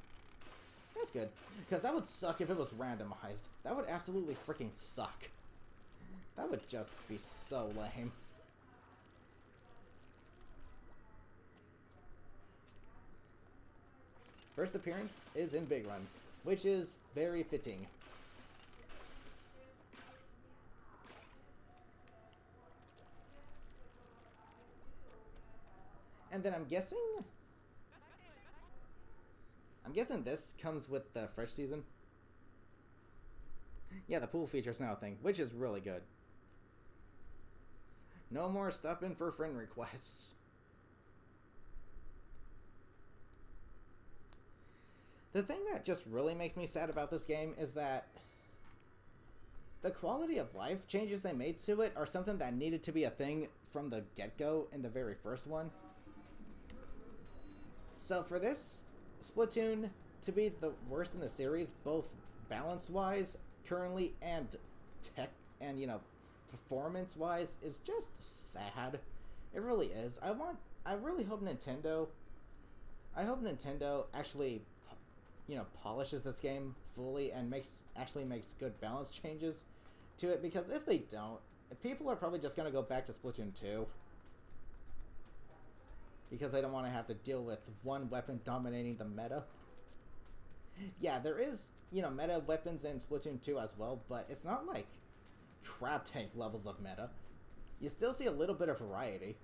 That's good. Because that would suck if it was randomized. That would absolutely freaking suck. That would just be so lame. First appearance is in Big Run, which is very fitting. And then I'm guessing this comes with the fresh season. Yeah, the pool feature's now a thing, which is really good. No more stopping for friend requests. The thing that just really makes me sad about this game is that the quality of life changes they made to it are something that needed to be a thing from the get-go in the very first one. So for this Splatoon to be the worst in the series, both balance-wise, currently, and tech, and, you know, performance-wise, is just sad. It really is. I really hope Nintendo actually, you know, polishes this game fully and actually makes good balance changes to it, because if they don't, people are probably just going to go back to Splatoon 2. Because they don't want to have to deal with one weapon dominating the meta. Yeah, there is, you know, meta weapons in Splatoon 2 as well, but it's not like crab tank levels of meta. You still see a little bit of variety.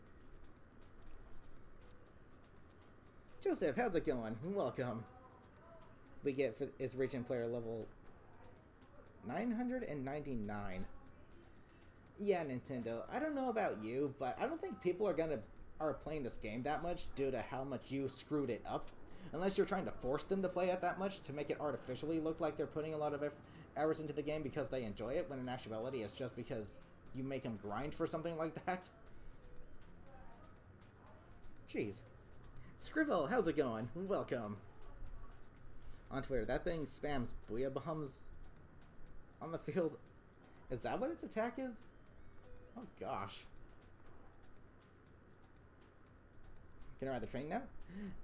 Joseph, how's it going? Welcome. We get for it's reaching player level 999. Yeah, Nintendo. I don't know about you, but I don't think people are playing this game that much due to how much you screwed it up. Unless you're trying to force them to play it that much to make it artificially look like they're putting a lot of hours into the game because they enjoy it, when in actuality it's just because you make them grind for something like that. Jeez. Scribble, how's it going? Welcome. On Twitter, that thing spams booyah bombs on the field. Is that what its attack is? Oh gosh. Can I ride the train now?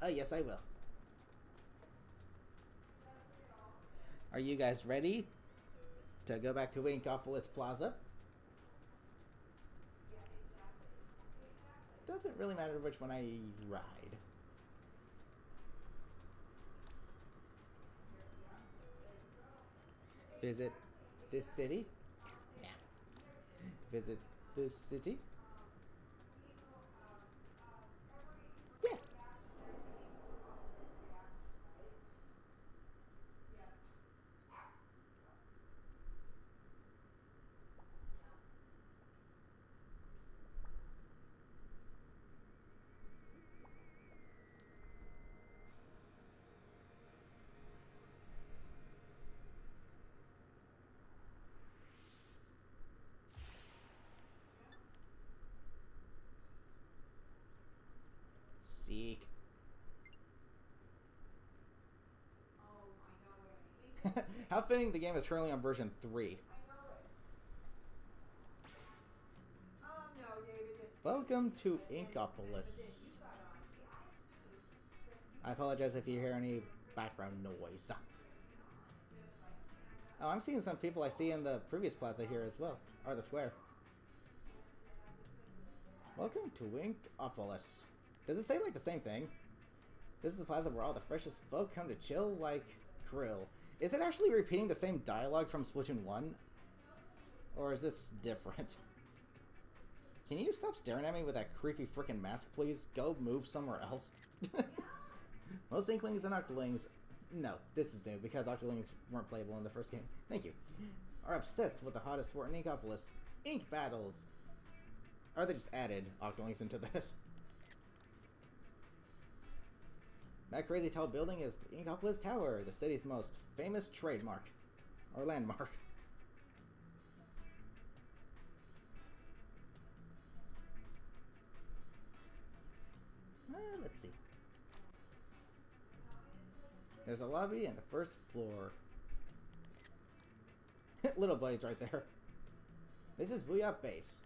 Yes, I will. Are you guys ready to go back to Inkopolis Plaza? Doesn't really matter which one I ride. Visit this city? Yeah. Visit this city? Yeah. Seek. How fitting the game is currently on version 3. Welcome to Inkopolis. I apologize if you hear any background noise. Oh, I'm seeing some people I see in the previous plaza here as well. Or the square. Welcome to Inkopolis. Does it say like the same thing? This is the plaza where all the freshest folk come to chill like krill. Is it actually repeating the same dialogue from Splatoon 1? Or is this different? Can you stop staring at me with that creepy frickin' mask, please? Go move somewhere else. Most Inklings and Octolings... No, this is new, because Octolings weren't playable in the first game. Thank you. Are obsessed with the hottest sport in Inkopolis. Ink battles. Or they just added Octolings into this. That crazy tall building is the Inkopolis Tower, the city's most famous trademark. Or landmark. Let's see. There's a lobby on the first floor. Little buddy's right there. This is Booyah Base,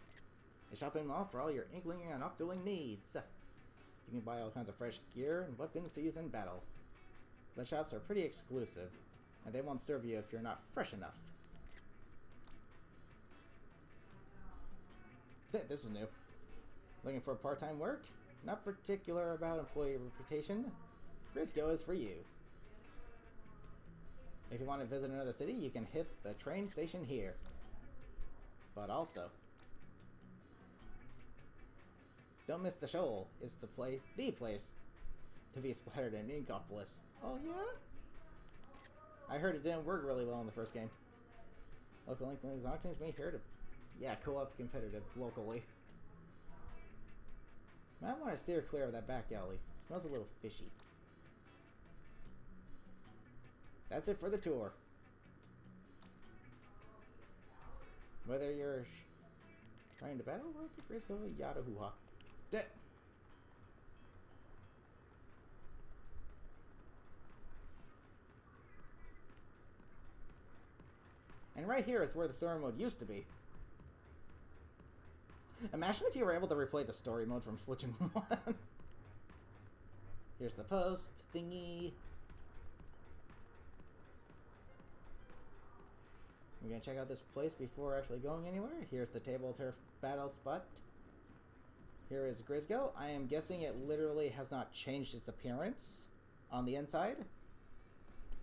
a shopping mall for all your inkling and octoling needs. You can buy all kinds of fresh gear and weapons to use in battle. The shops are pretty exclusive, and they won't serve you if you're not fresh enough. This is new. Looking for part-time work? Not particular about employee reputation? Briscoe is for you. If you want to visit another city, you can hit the train station here. But also, don't miss the shoal. It's the place to be splattered in Inkopolis. Oh yeah? I heard it didn't work really well in the first game. Local Inklings auctions may hear to co-op competitive locally. Might want to steer clear of that back alley. Smells a little fishy. That's it for the tour. Whether you're trying to battle, or risk of a yada hoo-ha. And right here is where the story mode used to be. Imagine if you were able to replay the story mode from Splatoon 1. Here's the post thingy. We're gonna check out this place before actually going anywhere. Here's the table turf battle spot. Here is Grisgo. I am guessing it literally has not changed its appearance on the inside.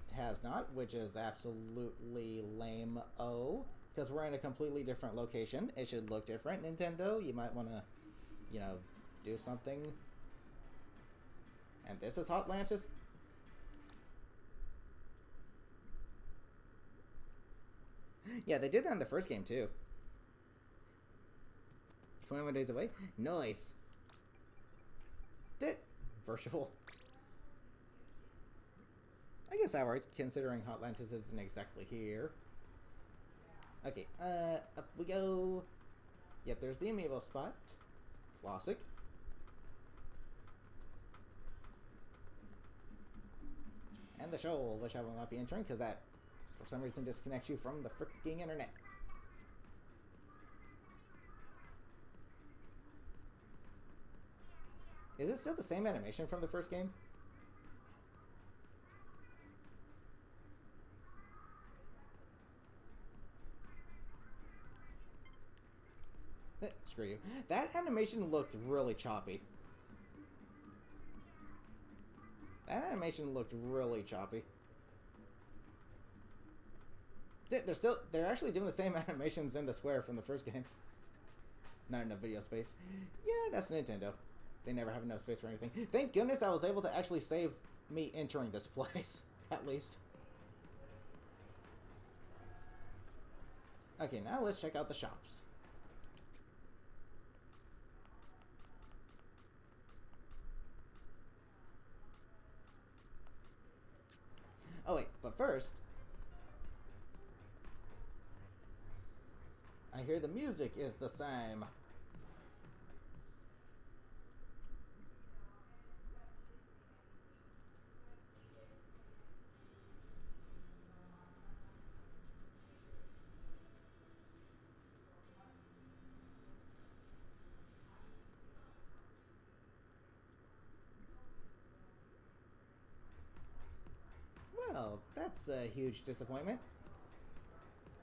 It has not, which is absolutely lame-o. Because we're in a completely different location. It should look different, Nintendo. You might want to, do something. And this is Hotlantis. Yeah, they did that in the first game, too. 21 days away? Nice. Virtual. I guess that works, considering Hotlantis isn't exactly here. Okay, up we go. Yep, there's the amiibo spot. Classic. And the shoal, which I will not be entering, because that, for some reason, disconnects you from the freaking internet. Is it still the same animation from the first game? Screw you. That animation looked really choppy. They're actually doing the same animations in the square from the first game. Not enough video space. Yeah, that's Nintendo. They never have enough space for anything. Thank goodness I was able to actually save me entering this place, at least. Okay, now let's check out the shops. Oh wait, but first, I hear the music is the same. Well, that's a huge disappointment.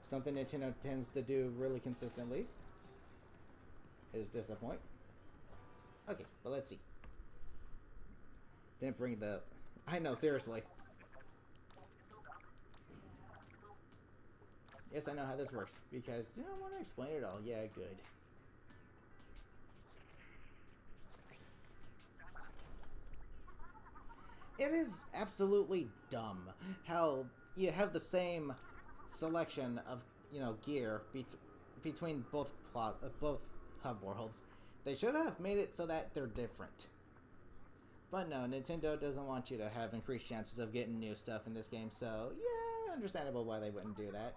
Something Nintendo tends to do really consistently is disappoint. Okay, but let's see. Didn't bring the... I know, seriously. Yes, I know how this works, because you don't want to explain it all. Yeah, good. It is absolutely dumb how you have the same selection of, gear between both hub worlds. They should have made it so that they're different. But no, Nintendo doesn't want you to have increased chances of getting new stuff in this game, so yeah, understandable why they wouldn't do that.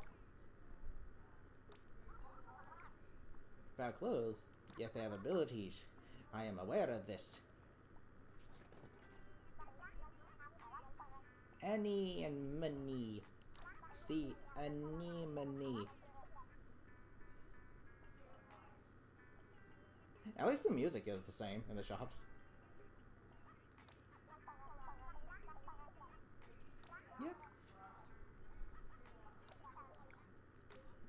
About clothes, yes, they have abilities. I am aware of this. Anemone. See, anemone. At least the music is the same in the shops. Yep.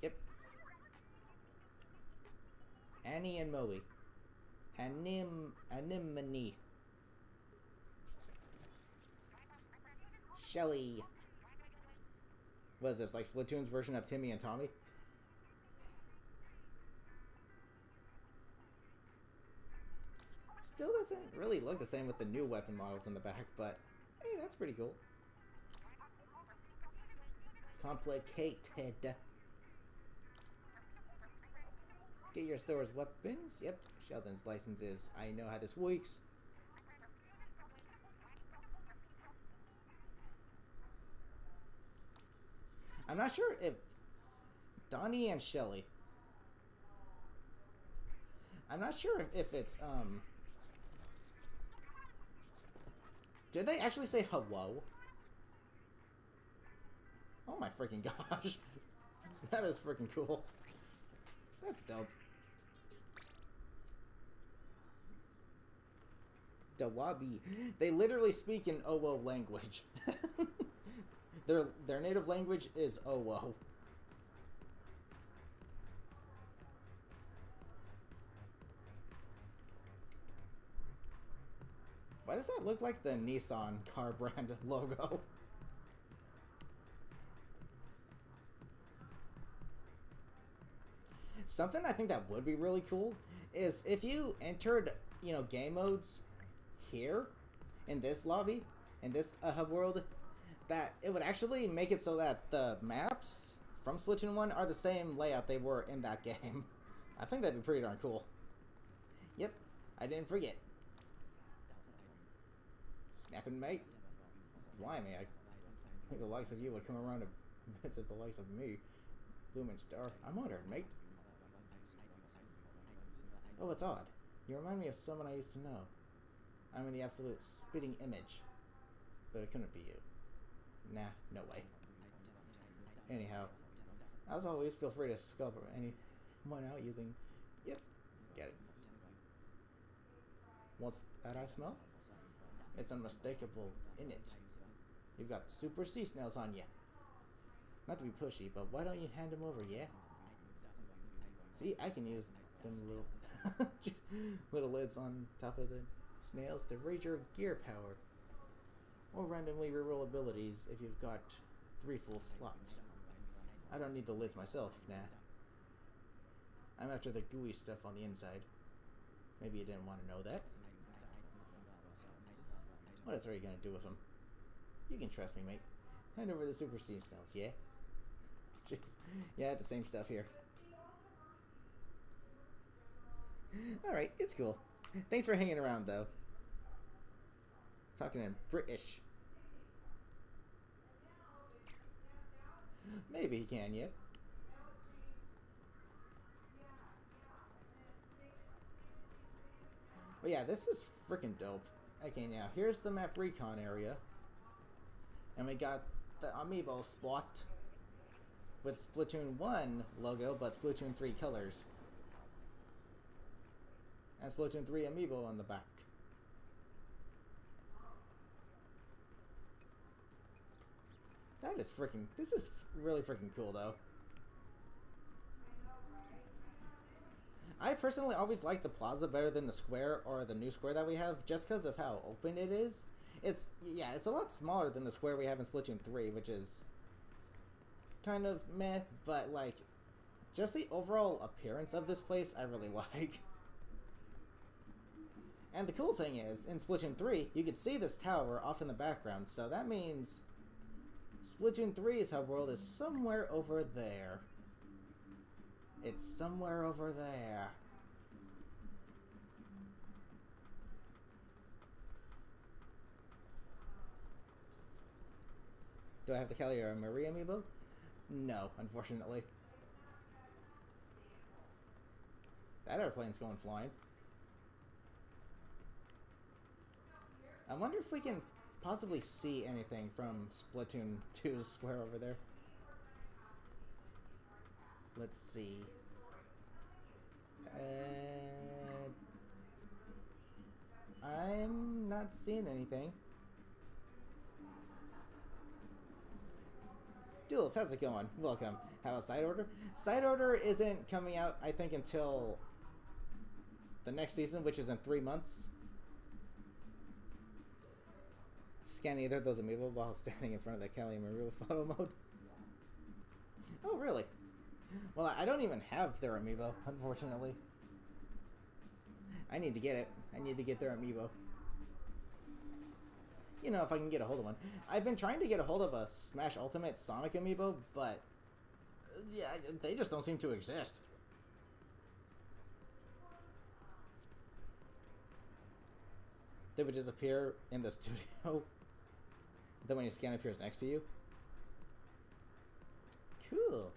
Yep. Annie and Moe. Anemone. Shelly. What is this, like Splatoon's version of Timmy and Tommy? Still doesn't really look the same with the new weapon models in the back, but hey, that's pretty cool. Complicated. Get your store's weapons. Yep, Sheldon's license is I know how this works. I'm not sure if Donnie and Shelly. I'm not sure if it's did they actually say hello? Oh my freaking gosh. That is freaking cool. That's dope. Dawabi. They literally speak in Owo language. Their native language is Owo. Why does that look like the Nissan car brand logo? Something I think that would be really cool is if you entered, game modes here in this lobby, in this hub world, that it would actually make it so that the maps from Splatoon 1 are the same layout they were in that game. I think that'd be pretty darn cool. Yep, I didn't forget. Snapping, mate. Blimey, I think the likes of you would come around to visit the likes of me. Bloomin' Star. I'm honored, mate. Oh, it's odd. You remind me of someone I used to know. I'm in the absolute spitting image. But it couldn't be you. Nah, no way. Anyhow, as always, feel free to sculpt anyone out using... Yep, get it. What's that I smell? It's unmistakable in it. You've got super sea snails on you. Not to be pushy, but why don't you hand them over, yeah? See, I can use them little lids on top of the snails to raise your gear power. Or randomly reroll abilities if you've got 3 full slots. I don't need the lids myself, nah. I'm after the gooey stuff on the inside. Maybe you didn't want to know that. What else are you gonna do with them? You can trust me, mate. Hand over the super sea snails, yeah? Jeez. Yeah, the same stuff here. Alright, it's cool. Thanks for hanging around, though. Talking in British. Maybe he can, yeah. But yeah, this is freaking dope. Okay, now here's the map recon area. And we got the amiibo spot with Splatoon 1 logo, but Splatoon 3 colors. And Splatoon 3 amiibo on the back. That is freaking... This is really freaking cool, though. I personally always like the Plaza better than the square or the new square that we have, just because of how open it is. It's a lot smaller than the square we have in Splatoon 3, which is kind of meh, but like, just the overall appearance of this place I really like. And the cool thing is, in Splatoon 3, you could see this tower off in the background, so that means Splatoon 3's hub world is somewhere over there. It's somewhere over there. Do I have to carry a Marie amiibo? No, unfortunately. That airplane's going flying. I wonder if we can possibly see anything from Splatoon 2's square over there. Let's see. I'm not seeing anything. Duels, how's it going? Welcome. How is Side Order? Side Order isn't coming out, I think, until the next season, which is in 3 months. Scan either of those amiibo while standing in front of the Kelly Maria photo mode. Oh, really? Well, I don't even have their amiibo, unfortunately. I need to get it. I need to get their amiibo. You know, if I can get a hold of one. I've been trying to get a hold of a Smash Ultimate Sonic amiibo, but yeah, they just don't seem to exist. They would just appear in the studio. Then when you scan, it appears next to you. Cool.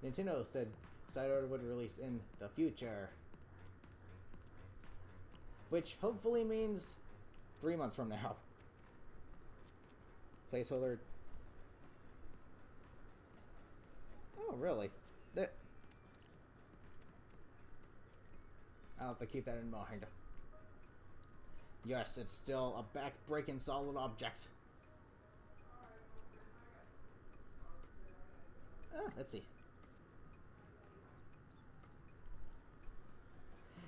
Nintendo said Side Order would release in the future. Which hopefully means 3 months from now. Placeholder. Oh, really? I'll have to keep that in mind. Yes, it's still a back-breaking solid object. Let's see.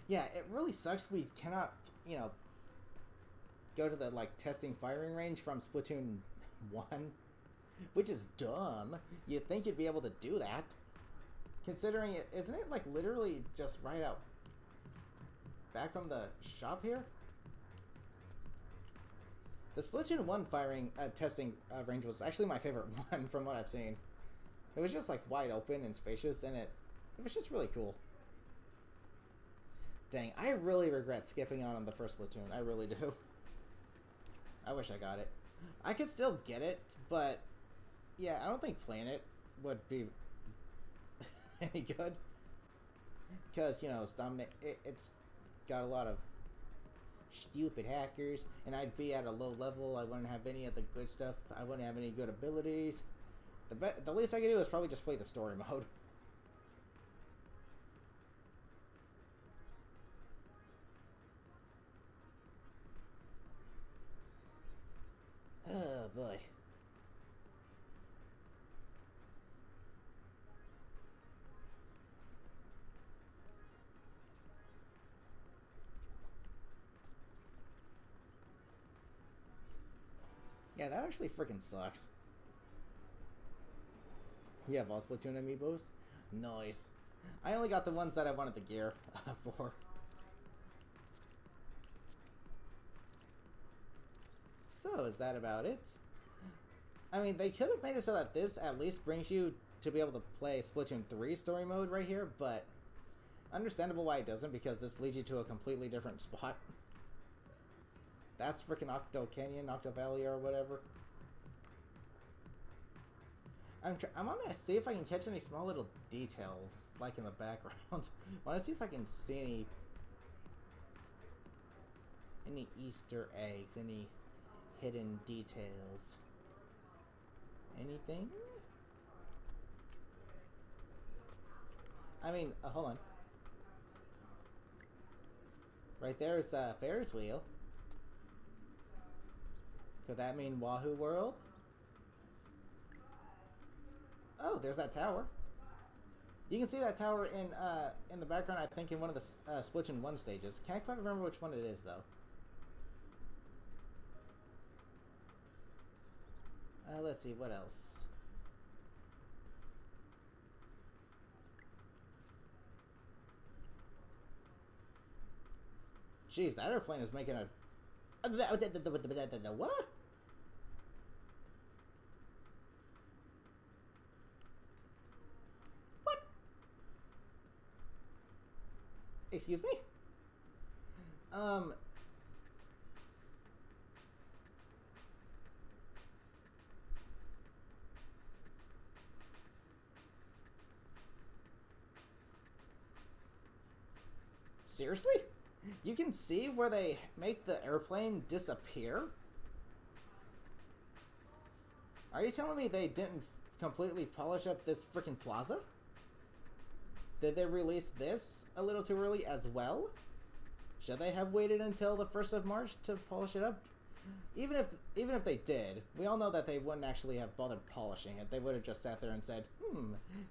Yeah, it really sucks we cannot, you know, go to the, like, testing firing range from Splatoon 1, which is dumb. You'd think you'd be able to do that. Considering it, isn't it, like, literally just right out back from the shop here? The Splatoon 1 firing, testing range was actually my favorite one from what I've seen. It was just, like, wide open and spacious, and it was just really cool. Dang, I really regret skipping out on the first Splatoon. I really do. I wish I got it. I could still get it, but yeah, I don't think playing it would be any good. Because, you know, it's got a lot of stupid hackers, and I'd be at a low level. I wouldn't have any of the good stuff. I wouldn't have any good abilities. The least I could do is probably just play the story mode. Oh boy. Yeah, that actually freaking sucks. You have all Splatoon amiibos? Nice. I only got the ones that I wanted the gear for. So, is that about it? I mean, they could have made it so that this at least brings you to be able to play Splatoon 3 story mode right here, but understandable why it doesn't, because this leads you to a completely different spot. That's freaking Octo Canyon, Octo Valley, or whatever. I'm gonna see if I can catch any small little details, like in the background. I want to see if I can see any Easter eggs, any hidden details. Anything? I mean, hold on. Right there is a Ferris wheel. Could that mean Wahoo World? Oh, there's that tower. You can see that tower in the background, I think, in one of the Splatoon 1 stages. Can't quite remember which one it is, though. Let's see, what else? Jeez, that airplane is making a... What? What? Excuse me? Seriously? You can see where they make the airplane disappear? Are you telling me they didn't completely polish up this freaking plaza? Did they release this a little too early as well? Should they have waited until the 1st of March to polish it up? Even if they did, we all know that they wouldn't actually have bothered polishing it. They would have just sat there and said,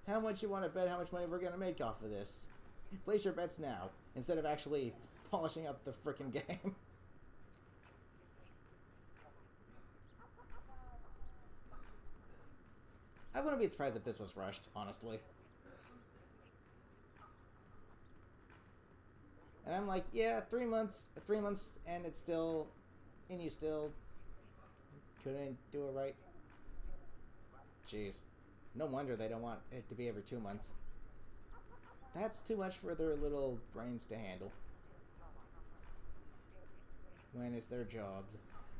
how much you want to bet how much money we're going to make off of this? Place your bets now, instead of actually polishing up the freaking game. I wouldn't be surprised if this was rushed, honestly. And I'm like, yeah, 3 months, and it's still, and you still couldn't do it right. Jeez. No wonder they don't want it to be every 2 months. That's too much for their little brains to handle. When it's their jobs.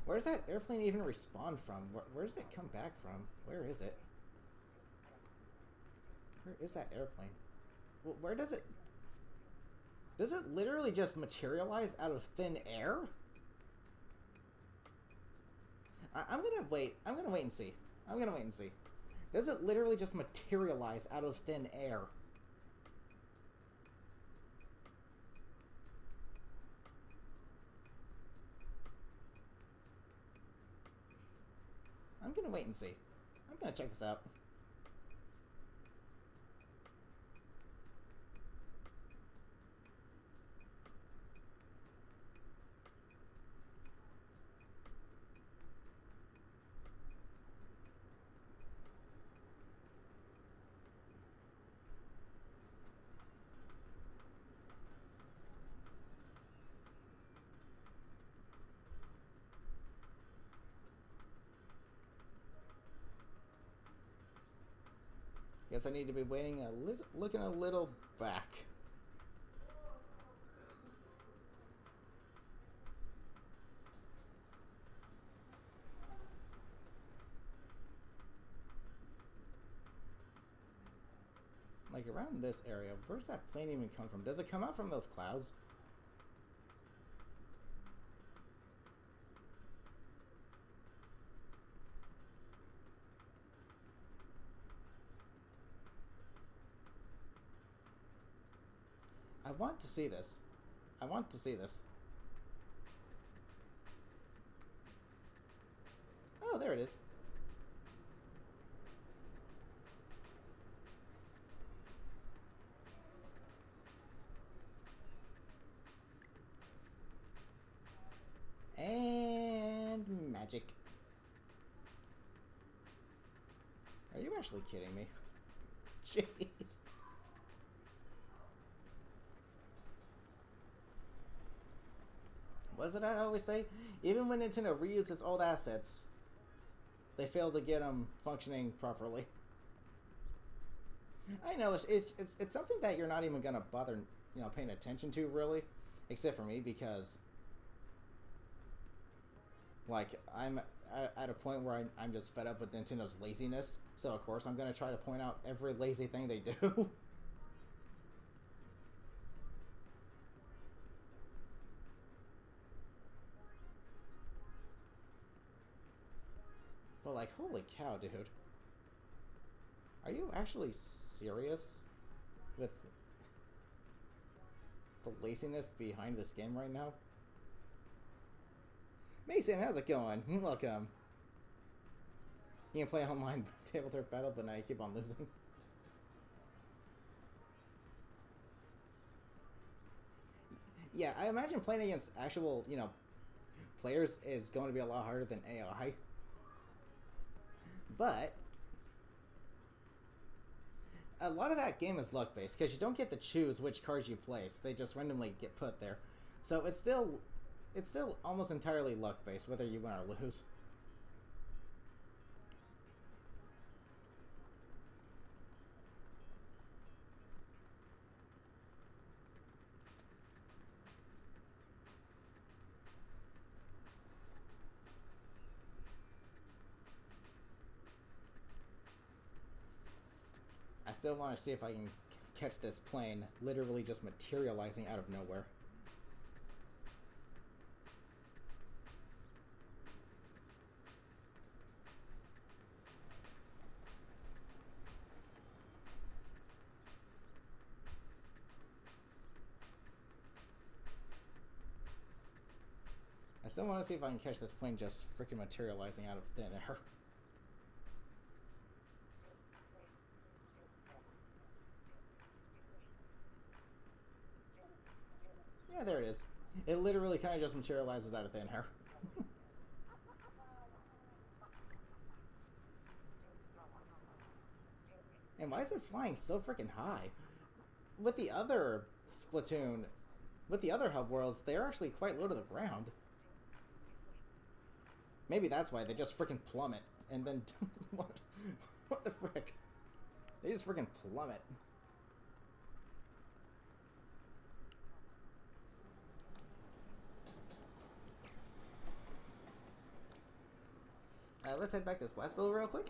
Where's that airplane even respawn from? Where does it come back from? Where is it? Where is that airplane? Where does it... Does it literally just materialize out of thin air? I'm gonna wait. I'm gonna wait and see. Does it literally just materialize out of thin air? I'm gonna wait and see. I'm gonna check this out. Guess I need to be waiting a little, looking a little back. Like around this area, where's that plane even come from? Does it come out from those clouds? I want to see this. Oh, there it is. And magic. Are you actually kidding me? Jeez. What did I always say? Even when Nintendo reuses old assets, they fail to get them functioning properly. I know it's something that you're not even gonna bother, paying attention to really, except for me because, like, I'm at a point where I'm just fed up with Nintendo's laziness. So of course I'm gonna try to point out every lazy thing they do. But like, holy cow, dude. Are you actually serious with the laziness behind this game right now? Mason, how's it going? Welcome. You can play online table turf battle, but now you keep on losing. Yeah, I imagine playing against actual, players is going to be a lot harder than AI. But a lot of that game is luck-based, because you don't get to choose which cards you place. They just randomly get put there. So it's still almost entirely luck-based, whether you win or lose. I still want to see if I can catch this plane literally just materializing out of nowhere. I still want to see if I can catch this plane just freaking materializing out of thin air. Yeah, there it is. It literally kind of just materializes out of thin air. And why is it flying so freaking high? With the other Splatoon, with the other hub worlds, they're actually quite low to the ground. Maybe that's why they just freaking plummet and then what? What the frick? They just freaking plummet. Let's head back to Splatsville real quick.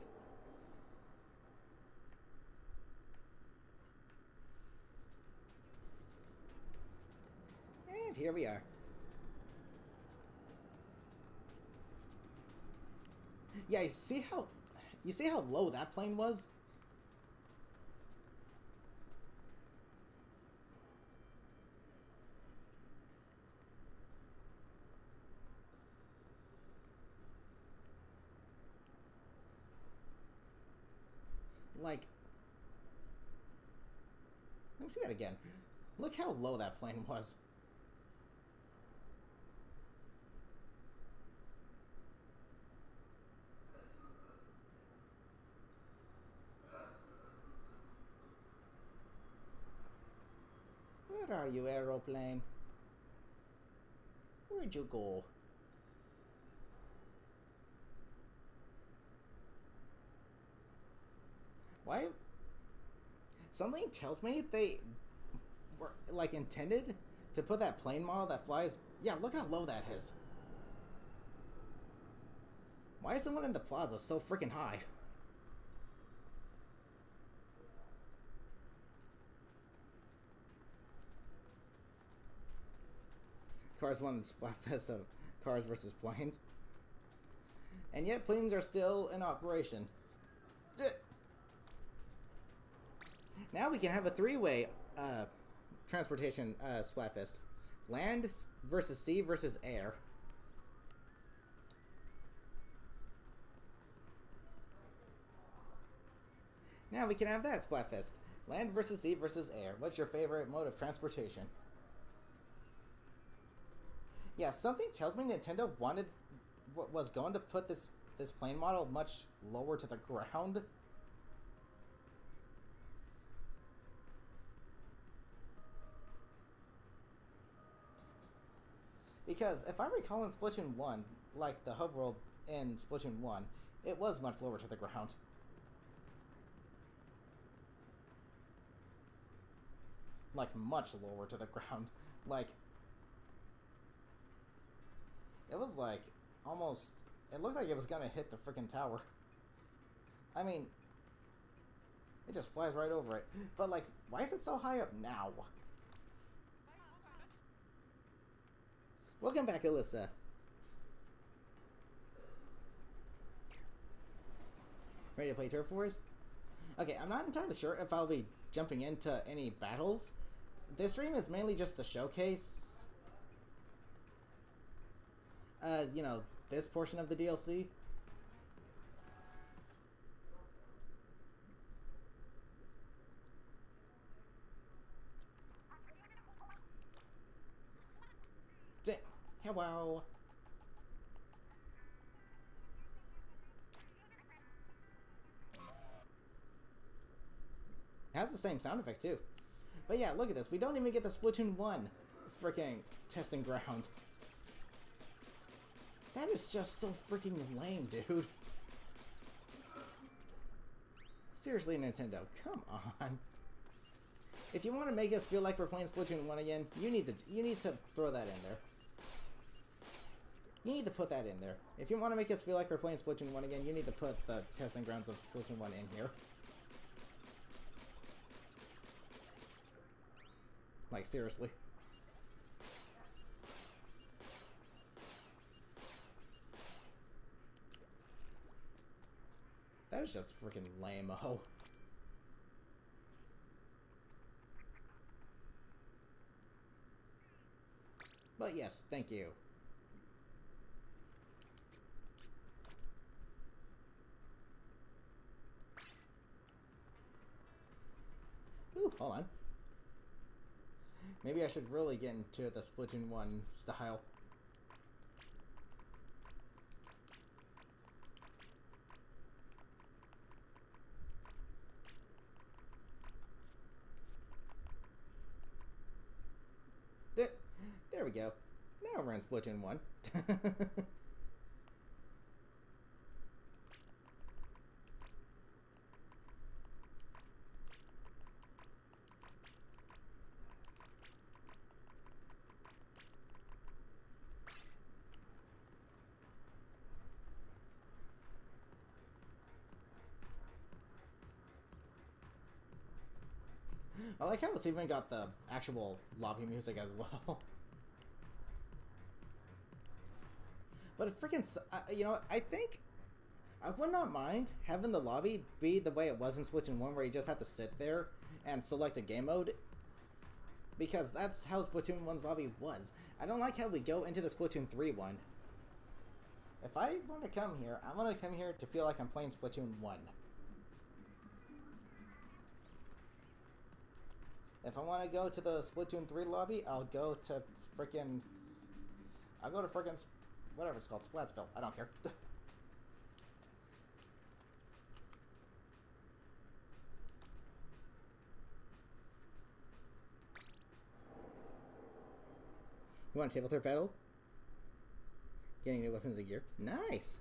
And here we are. Yeah, you see how low that plane was? Like, let me see that again. Look how low that plane was. Where are you, aeroplane? Where'd you go? Why? Something tells me they were, like, intended to put that plane model that flies... Yeah, look how low that is. Why is the one in the Plaza so freaking high? Cars won the Splatfest of Cars versus Planes. And yet planes are still in operation. Now we can have a three-way transportation Splatfest. Land versus sea versus air. Now we can have that Splatfest. Land versus sea versus air. What's your favorite mode of transportation? Yeah, something tells me Nintendo was going to put this plane model much lower to the ground. Because if I recall in Splatoon 1, like the hub world in Splatoon 1, it was much lower to the ground. Like, much lower to the ground. Like, it was like, almost, it looked like it was gonna hit the freaking tower. I mean, it just flies right over it. But like, why is it so high up now? Welcome back, Alyssa. Ready to play Turf Wars? Okay, I'm not entirely sure if I'll be jumping into any battles. This stream is mainly just a showcase. You know, this portion of the DLC. Hello. It has the same sound effect too. But yeah, look at this. We don't even get the Splatoon 1 freaking testing ground. That is just so freaking lame, dude. Seriously, Nintendo, come on. If you want to make us feel like we're playing Splatoon 1 again, you need to throw that in there. You need to put that in there. If you want to make us feel like we're playing Splatoon 1 again, you need to put the testing grounds of Splatoon 1 in here. Like, seriously. That is just freaking lame-o. But yes, thank you. Ooh, hold on. Maybe I should really get into the Splatoon 1 style. There we go. Now we're in Splatoon 1. I like how it's even got the actual lobby music as well. But it freaking, you know, I think I would not mind having the lobby be the way it was in Splatoon 1, where you just have to sit there and select a game mode. Because that's how Splatoon 1's lobby was. I don't like how we go into the Splatoon 3 one. If I want to come here, I want to come here to feel like I'm playing Splatoon 1. If I want to go to the Splatoon 3 lobby, I'll go to frickin'... whatever it's called, Splatsville. I don't care. You want a table third battle? Getting new weapons and gear. Nice!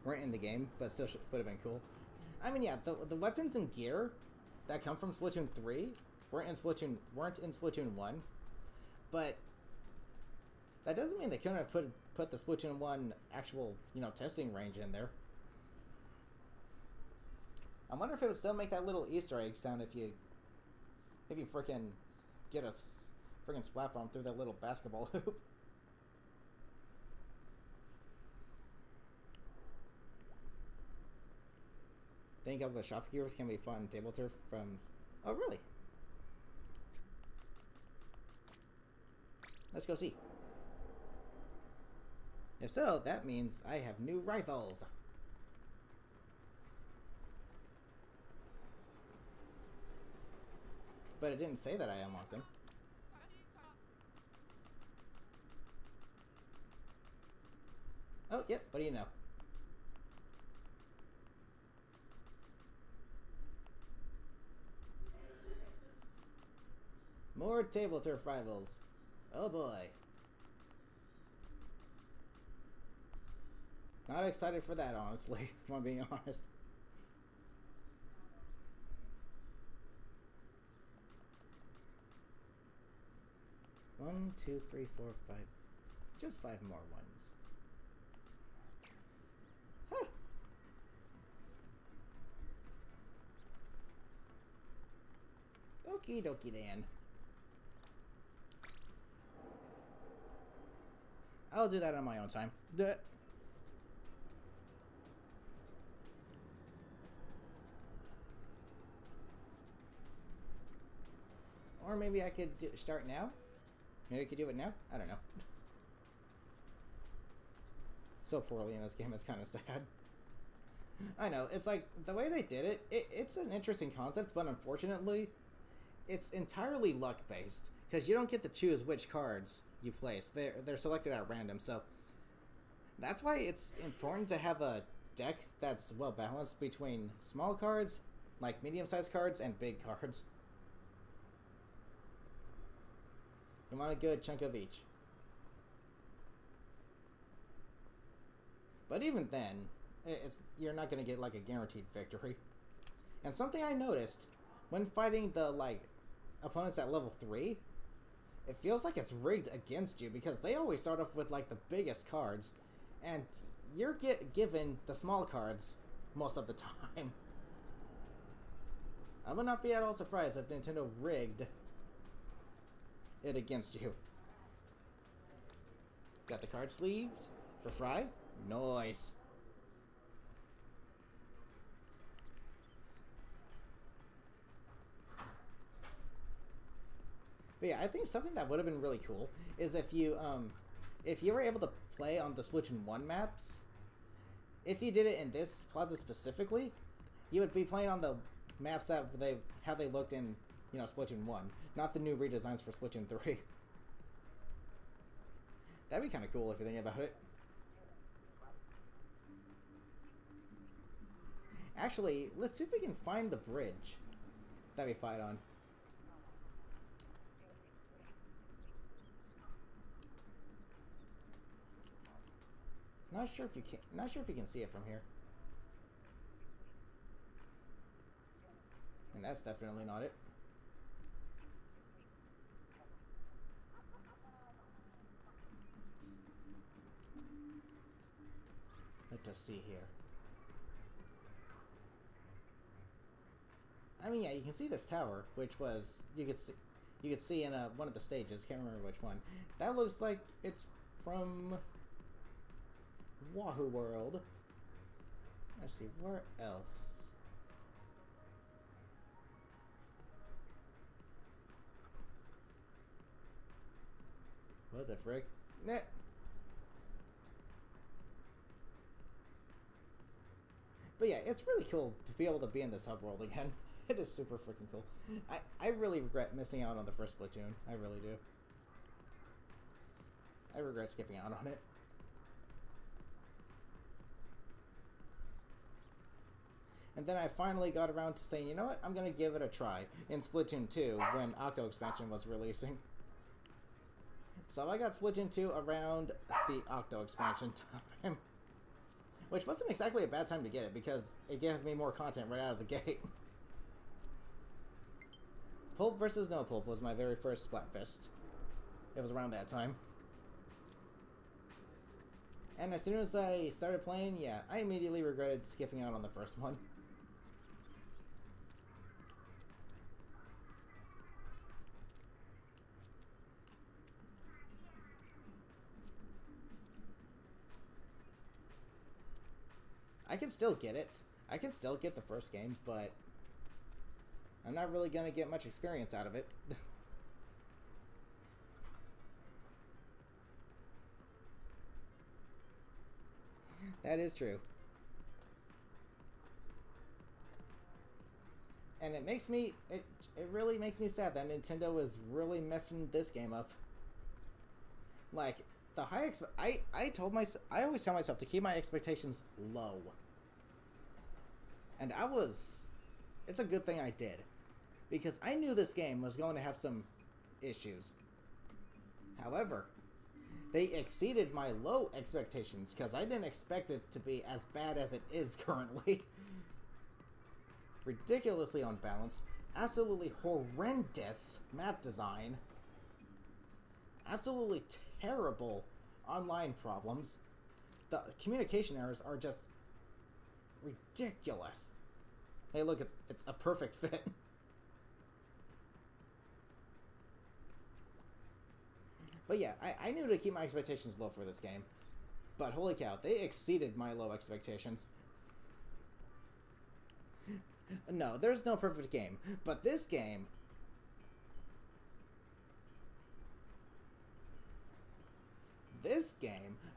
Weren't in the game, but still would have been cool. I mean, yeah, the weapons and gear that come from Splatoon 3 weren't in Splatoon 1, but that doesn't mean they couldn't have put the Splatoon 1 actual, you know, testing range in there. I wonder if it would still make that little Easter egg sound if you frickin' get a frickin' splat bomb through that little basketball hoop. Think of the shopkeepers can be fun table turf from... Oh, really? Let's go see. If so, that means I have new rivals. But it didn't say that I unlocked them. Oh, yep, what do you know? More table turf rivals. Oh boy. Not excited for that, honestly, if I'm being honest. One, two, three, four, five. Just 5 more ones. Huh. Okie dokie then. I'll do that on my own time. Do it. Or maybe I could start now? Maybe I could do it now? I don't know. So poorly in this game, it's kind of sad. I know, it's like, the way they did it, it's an interesting concept, but unfortunately, it's entirely luck-based. Because you don't get to choose which cards you place. They're selected at random, so that's why it's important to have a deck that's well balanced between small cards, like medium-sized cards, and big cards. You want a good chunk of each. But even then, you're not going to get like a guaranteed victory. And something I noticed when fighting the opponents at level 3, it feels like it's rigged against you because they always start off with like the biggest cards, and you're given the small cards most of the time. I would not be at all surprised if Nintendo rigged it against you. Got the card sleeves for Fry. Nice. But yeah, I think something that would have been really cool is if you were able to play on the Splatoon 1 maps, if you did it in this Plaza specifically, you would be playing on the maps that how they looked in, you know, Splatoon 1, not the new redesigns for Splatoon 3. That'd be kind of cool if you think about it. Actually, let's see if we can find the bridge that we fight on. Not sure if you can. Not sure if you can see it from here. And that's definitely not it. Let us see here. I mean, yeah, you can see this tower, which was you could see in one of the stages. Can't remember which one. That looks like it's from Wahoo World. Let's see, where else? What the frick? Nah. But yeah, it's really cool to be able to be in this hub world again. It is super freaking cool. I really regret missing out on the first Splatoon. I really do. I regret skipping out on it. And then I finally got around to saying, you know what, I'm going to give it a try in Splatoon 2 when Octo Expansion was releasing. So I got Splatoon 2 around the Octo Expansion time. Which wasn't exactly a bad time to get it because it gave me more content right out of the gate. Pulp vs. No Pulp was my very first Splatfest. It was around that time. And as soon as I started playing, yeah, I immediately regretted skipping out on the first one. I can still get it. I can still get the first game, but I'm not really going to get much experience out of it. That is true. And it makes me, it really makes me sad that Nintendo is really messing this game up. Like, the high I always tell myself to keep my expectations low. And it's a good thing I did. Because I knew this game was going to have some issues. However, they exceeded my low expectations because I didn't expect it to be as bad as it is currently. Ridiculously unbalanced, absolutely horrendous map design, absolutely terrible online problems. The communication errors are just ridiculous. Hey, look, it's a perfect fit. But yeah, I knew to keep my expectations low for this game. But holy cow, they exceeded my low expectations. No, there's no perfect game. But this game...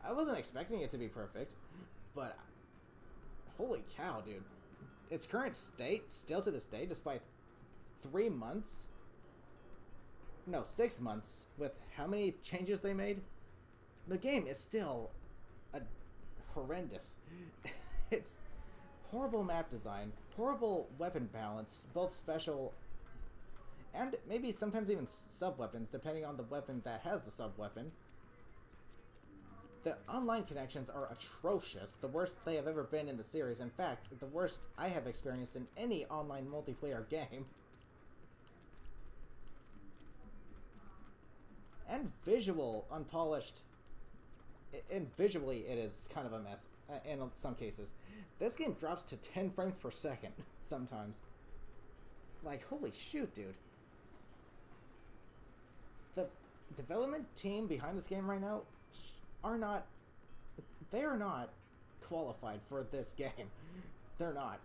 I wasn't expecting it to be perfect. But holy cow, dude. Its current state, still to this day, despite 3 months... No, 6 months, with how many changes they made, the game is still horrendous. It's horrible map design, horrible weapon balance, both special and maybe sometimes even sub-weapons, depending on the weapon that has the sub-weapon. The online connections are atrocious, the worst they have ever been in the series. In fact, the worst I have experienced in any online multiplayer game. And visual unpolished, and visually it is kind of a mess in some cases. This game drops to 10 frames per second sometimes. Like, holy shoot, dude. The development team behind this game right now they are not qualified for this game. They're not.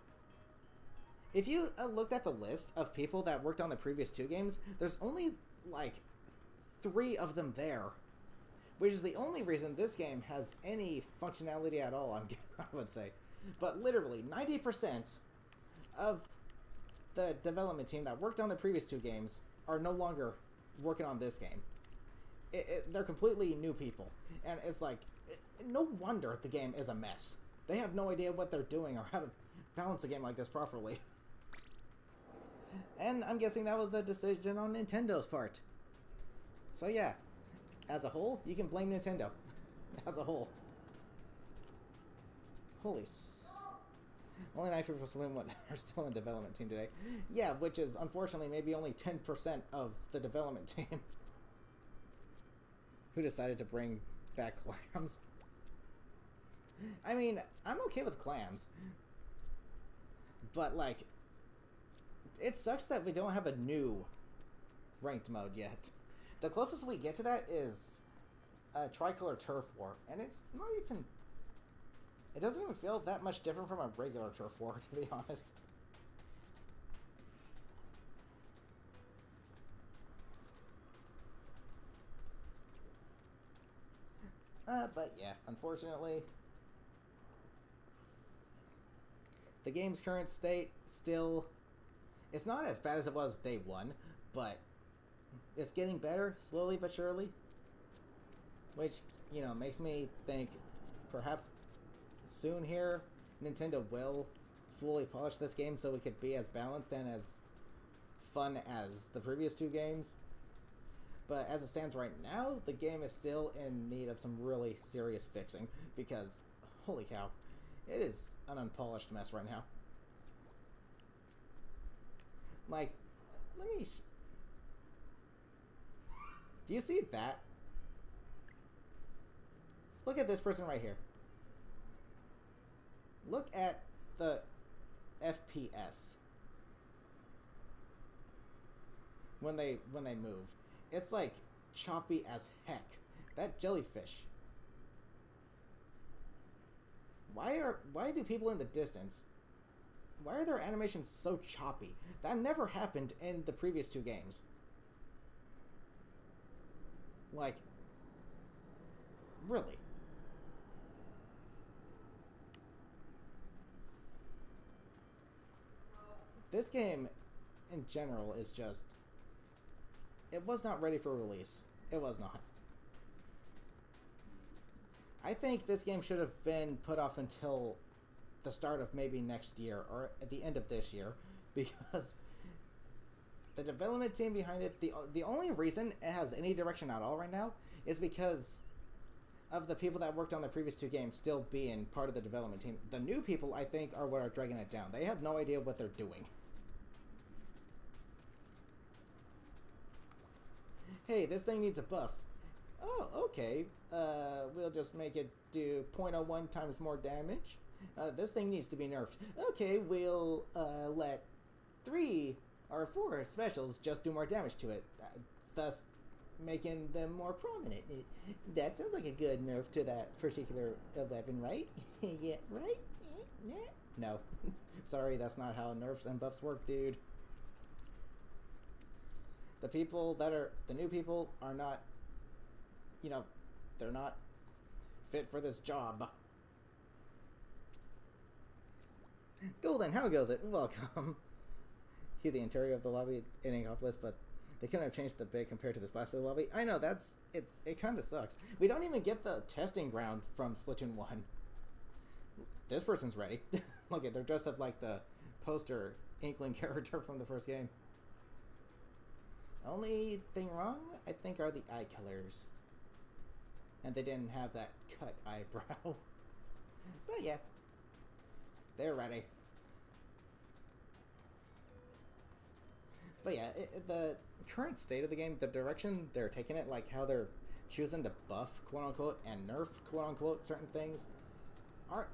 If you looked at the list of people that worked on the previous 2 games, there's only like 3 of them there, which is the only reason this game has any functionality at all, I would say. But literally 90% of the development team that worked on the previous two games are no longer working on this game. They're completely new people. And it's like, no wonder the game is a mess. They have no idea what they're doing or how to balance a game like this properly. And I'm guessing that was a decision on Nintendo's part. So yeah, as a whole, you can blame Nintendo. As a whole. Holy only 9 people are still in development team today. Yeah, which is unfortunately maybe only 10% of the development team. Who decided to bring back clams. I mean, I'm okay with clams. But, like, it sucks that we don't have a new ranked mode yet. The closest we get to that is a Tricolor Turf War, and it's not even... It doesn't even feel that much different from a regular Turf War, to be honest. But yeah, unfortunately, the game's current state still... It's not as bad as it was day one, but it's getting better, slowly but surely. Which, you know, makes me think perhaps soon here, Nintendo will fully polish this game so it could be as balanced and as fun as the previous two games. But as it stands right now, the game is still in need of some really serious fixing because, holy cow, it is an unpolished mess right now. Like, let me... Do you see that? Look at this person right here. Look at the FPS when they move. It's like choppy as heck. That jellyfish. Why do people in the distance, why are their animations so choppy? That never happened in the previous two games. Like, really? This game, in general, is just... It was not ready for release. It was not. I think this game should have been put off until the start of maybe next year, or at the end of this year, because the development team behind it, the only reason it has any direction at all right now is because of the people that worked on the previous two games still being part of the development team. The new people, I think, are what are dragging it down. They have no idea what they're doing. Hey, this thing needs a buff. Oh, okay. We'll just make it do 0.01 times more damage. This thing needs to be nerfed. Okay, we'll let 3 or 4 specials just do more damage to it, thus making them more prominent. That sounds like a good nerf to that particular weapon, right? Yeah, right? Yeah. No. Sorry, that's not how nerfs and buffs work, dude. The people that are... The new people are not... You know, they're not fit for this job. Golden, how goes it? Welcome. Here's the interior of the lobby in Inkopolis, but they couldn't have changed the bit compared to the Splash Pad lobby. I know, that's... It kind of sucks. We don't even get the testing ground from Splatoon 1. This person's ready. Look at, they're dressed up like the poster Inkling character from the first game. Only thing wrong, I think, are the eye colors. And they didn't have that cut eyebrow. But yeah, they're ready. But yeah, the current state of the game, the direction they're taking it, like how they're choosing to buff, quote-unquote, and nerf, quote-unquote, certain things, are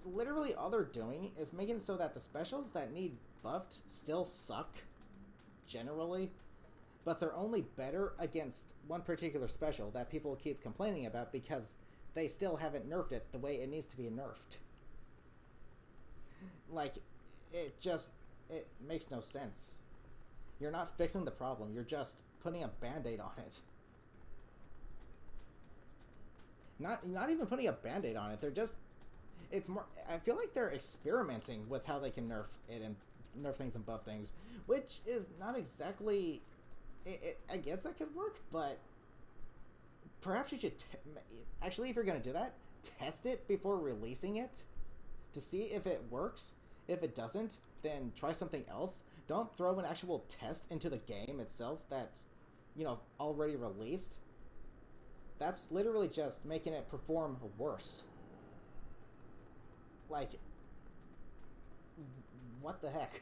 literally all they're doing is making it so that the specials that need buffed still suck, generally. But they're only better against one particular special that people keep complaining about because they still haven't nerfed it the way it needs to be nerfed. Like, it makes no sense. You're not fixing the problem, you're just putting a band-aid on it. Not even putting a band-aid on it, they're just... It's more... I feel like they're experimenting with how they can nerf it and nerf things and buff things, which is not exactly. I guess that could work, but perhaps you should actually, if you're gonna do that, test it before releasing it to see if it works. If it doesn't, then try something else. Don't throw an actual test into the game itself that's, already released. That's literally just making it perform worse. Like, what the heck?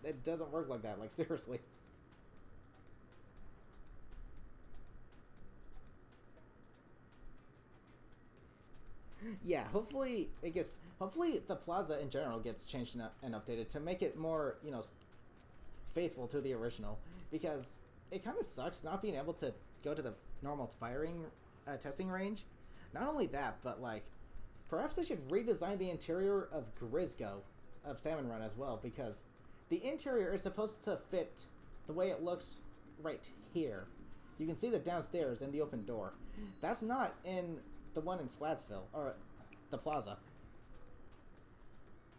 It doesn't work like that, like, seriously. Yeah, hopefully the Plaza in general gets changed and updated to make it more, faithful to the original, because it kind of sucks not being able to go to the normal firing testing range. Not only that, but like perhaps they should redesign the interior of Grisgo of Salmon Run as well, because the interior is supposed to fit the way it looks right here. You can see the downstairs and the open door. That's not in the one in Splatsville, or the Plaza.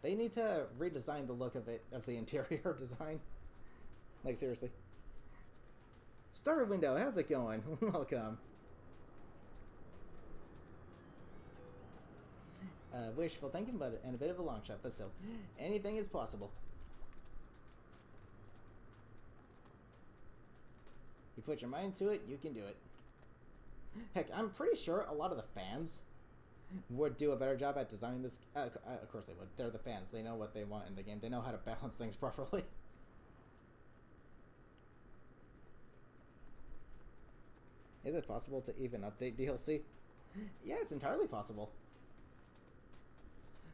They need to redesign the look of the interior design. Like, seriously. Star Window, how's it going? Welcome. Wishful thinking, but and a bit of a long shot, but still, anything is possible. You put your mind to it, you can do it. Heck, I'm pretty sure a lot of the fans would do a better job at designing this. Of course they would. They're the fans. They know what they want in the game. They know how to balance things properly. Is it possible to even update DLC? Yeah, it's entirely possible.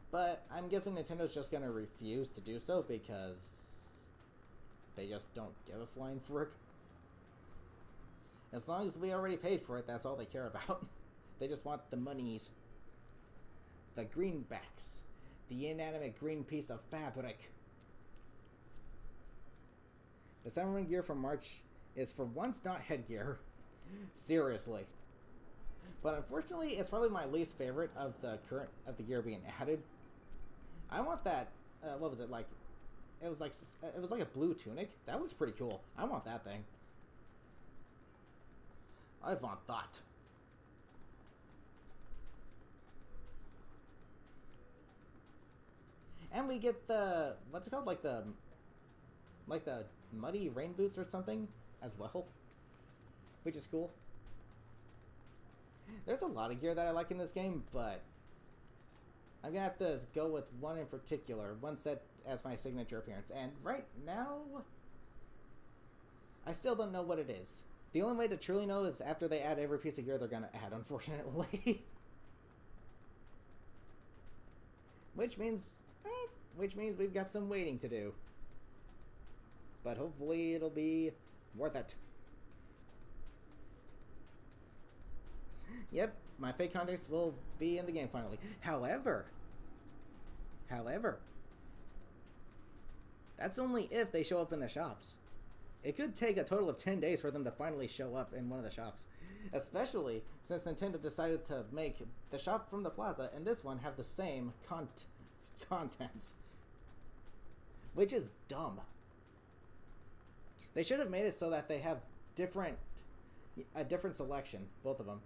But I'm guessing Nintendo's just going to refuse to do so because they just don't give a flying frick. As long as we already paid for it, that's all they care about. They just want the monies. The greenbacks. The inanimate green piece of fabric. The Samurai gear from March is for once not headgear. Seriously. But unfortunately, it's probably my least favorite of the gear being added. I want that, what was it, like, it was like a blue tunic. That looks pretty cool. I want that thing. I want that. And we get the, what's it called, like the muddy rain boots or something as well, which is cool. There's a lot of gear that I like in this game, but I'm gonna have to go with one in particular, one set as my signature appearance, and right now I still don't know what it is. The only way to truly know is after they add every piece of gear they're gonna add, unfortunately. Which means we've got some waiting to do. But hopefully it'll be worth it. Yep, my fake contacts will be in the game finally. However, that's only if they show up in the shops. It could take a total of 10 days for them to finally show up in one of the shops. Especially since Nintendo decided to make the shop from the Plaza and this one have the same contents. Which is dumb. They should have made it so that they have a different selection, both of them.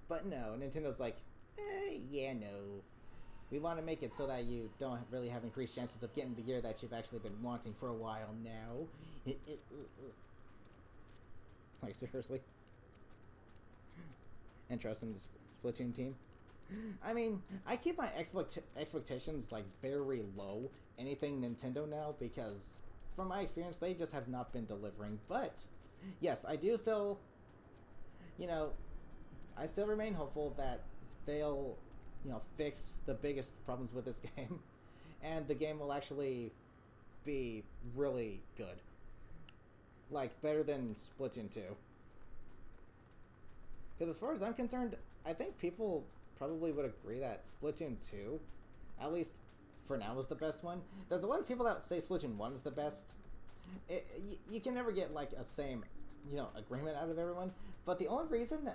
But no, Nintendo's like, yeah, no. We want to make it so that you don't really have increased chances of getting the gear that you've actually been wanting for a while now. Like, seriously? And trust in the Splatoon team? I mean, I keep my expectations, like, very low, anything Nintendo now, because from my experience, they just have not been delivering. But, yes, I do still, I still remain hopeful that they'll, fix the biggest problems with this game, and the game will actually be really good. Like, better than Splatoon 2. Because as far as I'm concerned, I think people probably would agree that Splatoon 2, at least for now, is the best one. There's a lot of people that say Splatoon 1 is the best. You can never get, like, a same, agreement out of everyone. But the only reason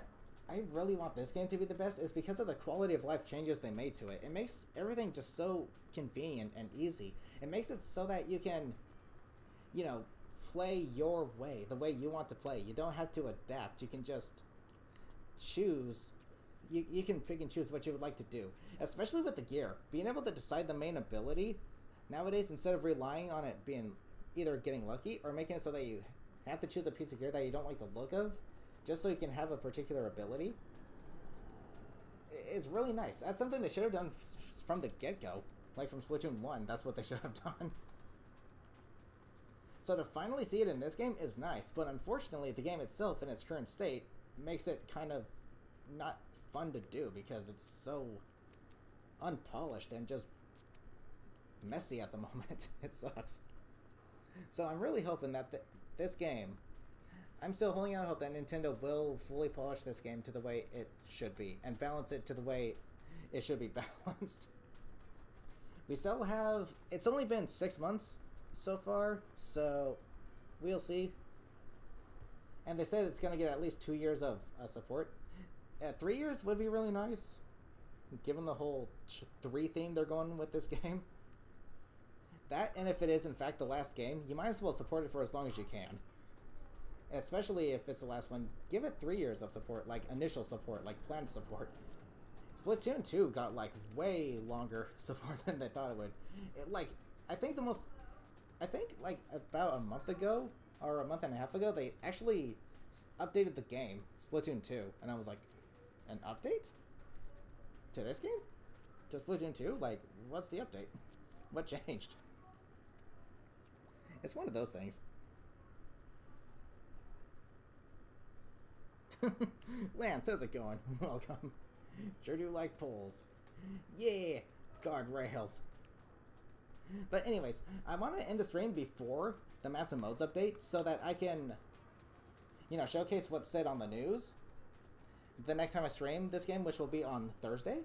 I really want this game to be the best is because of the quality of life changes they made to it. It makes everything just so convenient and easy. It makes it so that you can, you know, play your way, the way you want to play. You don't have to adapt. You can just choose. You can pick and choose what you would like to do, especially with the gear. Being able to decide the main ability nowadays instead of relying on it being either getting lucky or making it so that you have to choose a piece of gear that you don't like the look of just so you can have a particular ability. It's really nice. That's something they should have done from the get-go. Like from Splatoon 1, that's what they should have done. So to finally see it in this game is nice, but unfortunately the game itself in its current state makes it kind of not fun to do because it's so unpolished and just messy at the moment. It sucks. So I'm really hoping that this game, I'm still holding out hope that Nintendo will fully polish this game to the way it should be and balance it to the way it should be balanced. We still have, it's only been 6 months so far, so we'll see. And they said it's going to get at least 2 years of support. 3 years would be really nice, given the whole 3 theme they're going with this game. That, and if it is in fact the last game, you might as well support it for as long as you can. Especially if it's the last one, give it 3 years of support, like initial support, like planned support. Splatoon 2 got like way longer support than they thought it would. I think like about a month ago, or a month and a half ago, they actually updated the game, Splatoon 2, and I was like, an update? To this game? To Splatoon 2? Like, what's the update? What changed? It's one of those things. Lance, how's it going? Welcome. Sure do like poles. Yeah, guardrails. But anyways, I want to end the stream before the Maps and Modes update so that I can, you know, showcase what's said on the news the next time I stream this game, which will be on Thursday.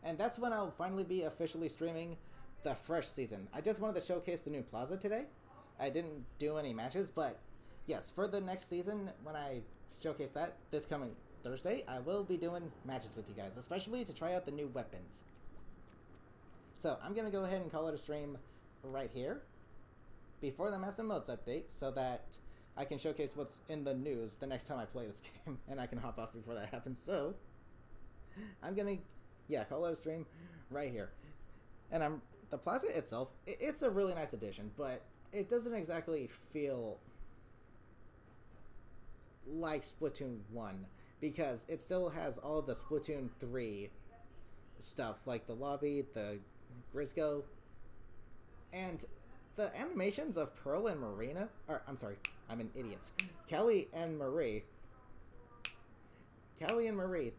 And that's when I'll finally be officially streaming the Fresh season. I just wanted to showcase the new Plaza today. I didn't do any matches, but yes, for the next season, when I showcase that this coming Thursday, I will be doing matches with you guys, especially to try out the new weapons. So I'm going to go ahead and call it a stream right here before the Maps and Modes update so that I can showcase what's in the news the next time I play this game, and I can hop off before that happens. So I'm going to, call it a stream right here. And the Plaza itself, it's a really nice addition, but it doesn't exactly feel like Splatoon 1 because it still has all of the Splatoon 3 stuff, like the lobby, the Grisco, and the animations of Pearl and Marina, or I'm sorry, I'm an idiot. Kelly and Marie,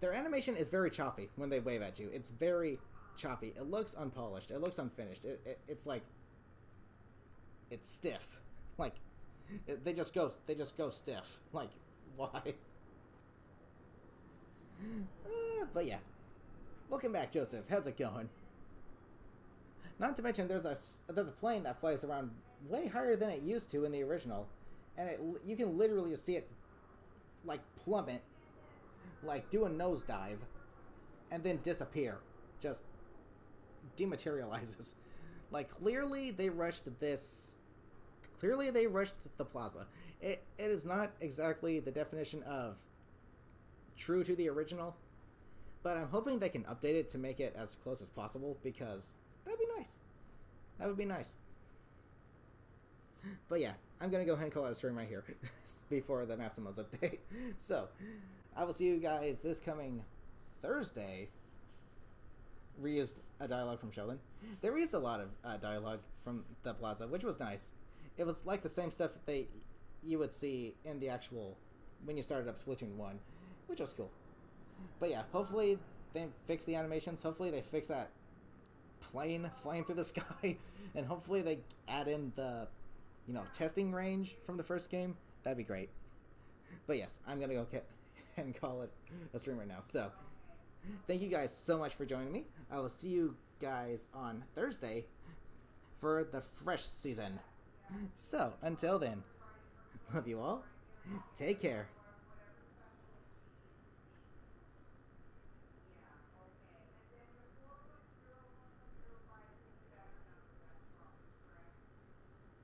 their animation is very choppy when they wave at you. It's very choppy. It looks unpolished. It looks unfinished. It's like, it's stiff. Like, they just go stiff. Like, why? But yeah. Welcome back, Joseph. How's it going? Not to mention, there's a plane that flies around way higher than it used to in the original, and you can literally see it like plummet, like do a nosedive, and then disappear, just dematerializes. Like clearly they rushed this. Clearly they rushed the Plaza. It is not exactly the definition of true to the original, but I'm hoping they can update it to make it as close as possible because that'd be nice. That would be nice. But yeah, I'm going to go ahead and call out a stream right here before the Maps and Modes update. So, I will see you guys this coming Thursday. Reused a dialogue from Sheldon. They reused a lot of dialogue from the Plaza, which was nice. It was like the same stuff you would see in the actual, when you started up Splatoon 1, which was cool. But yeah, hopefully they fix the animations. Hopefully they fix that plane flying through the sky. And hopefully they add in the, testing range from the first game. That'd be great. But yes, I'm going to go get and call it a stream right now. So, thank you guys so much for joining me. I will see you guys on Thursday for the Fresh season. So, until then, love you all. Take care.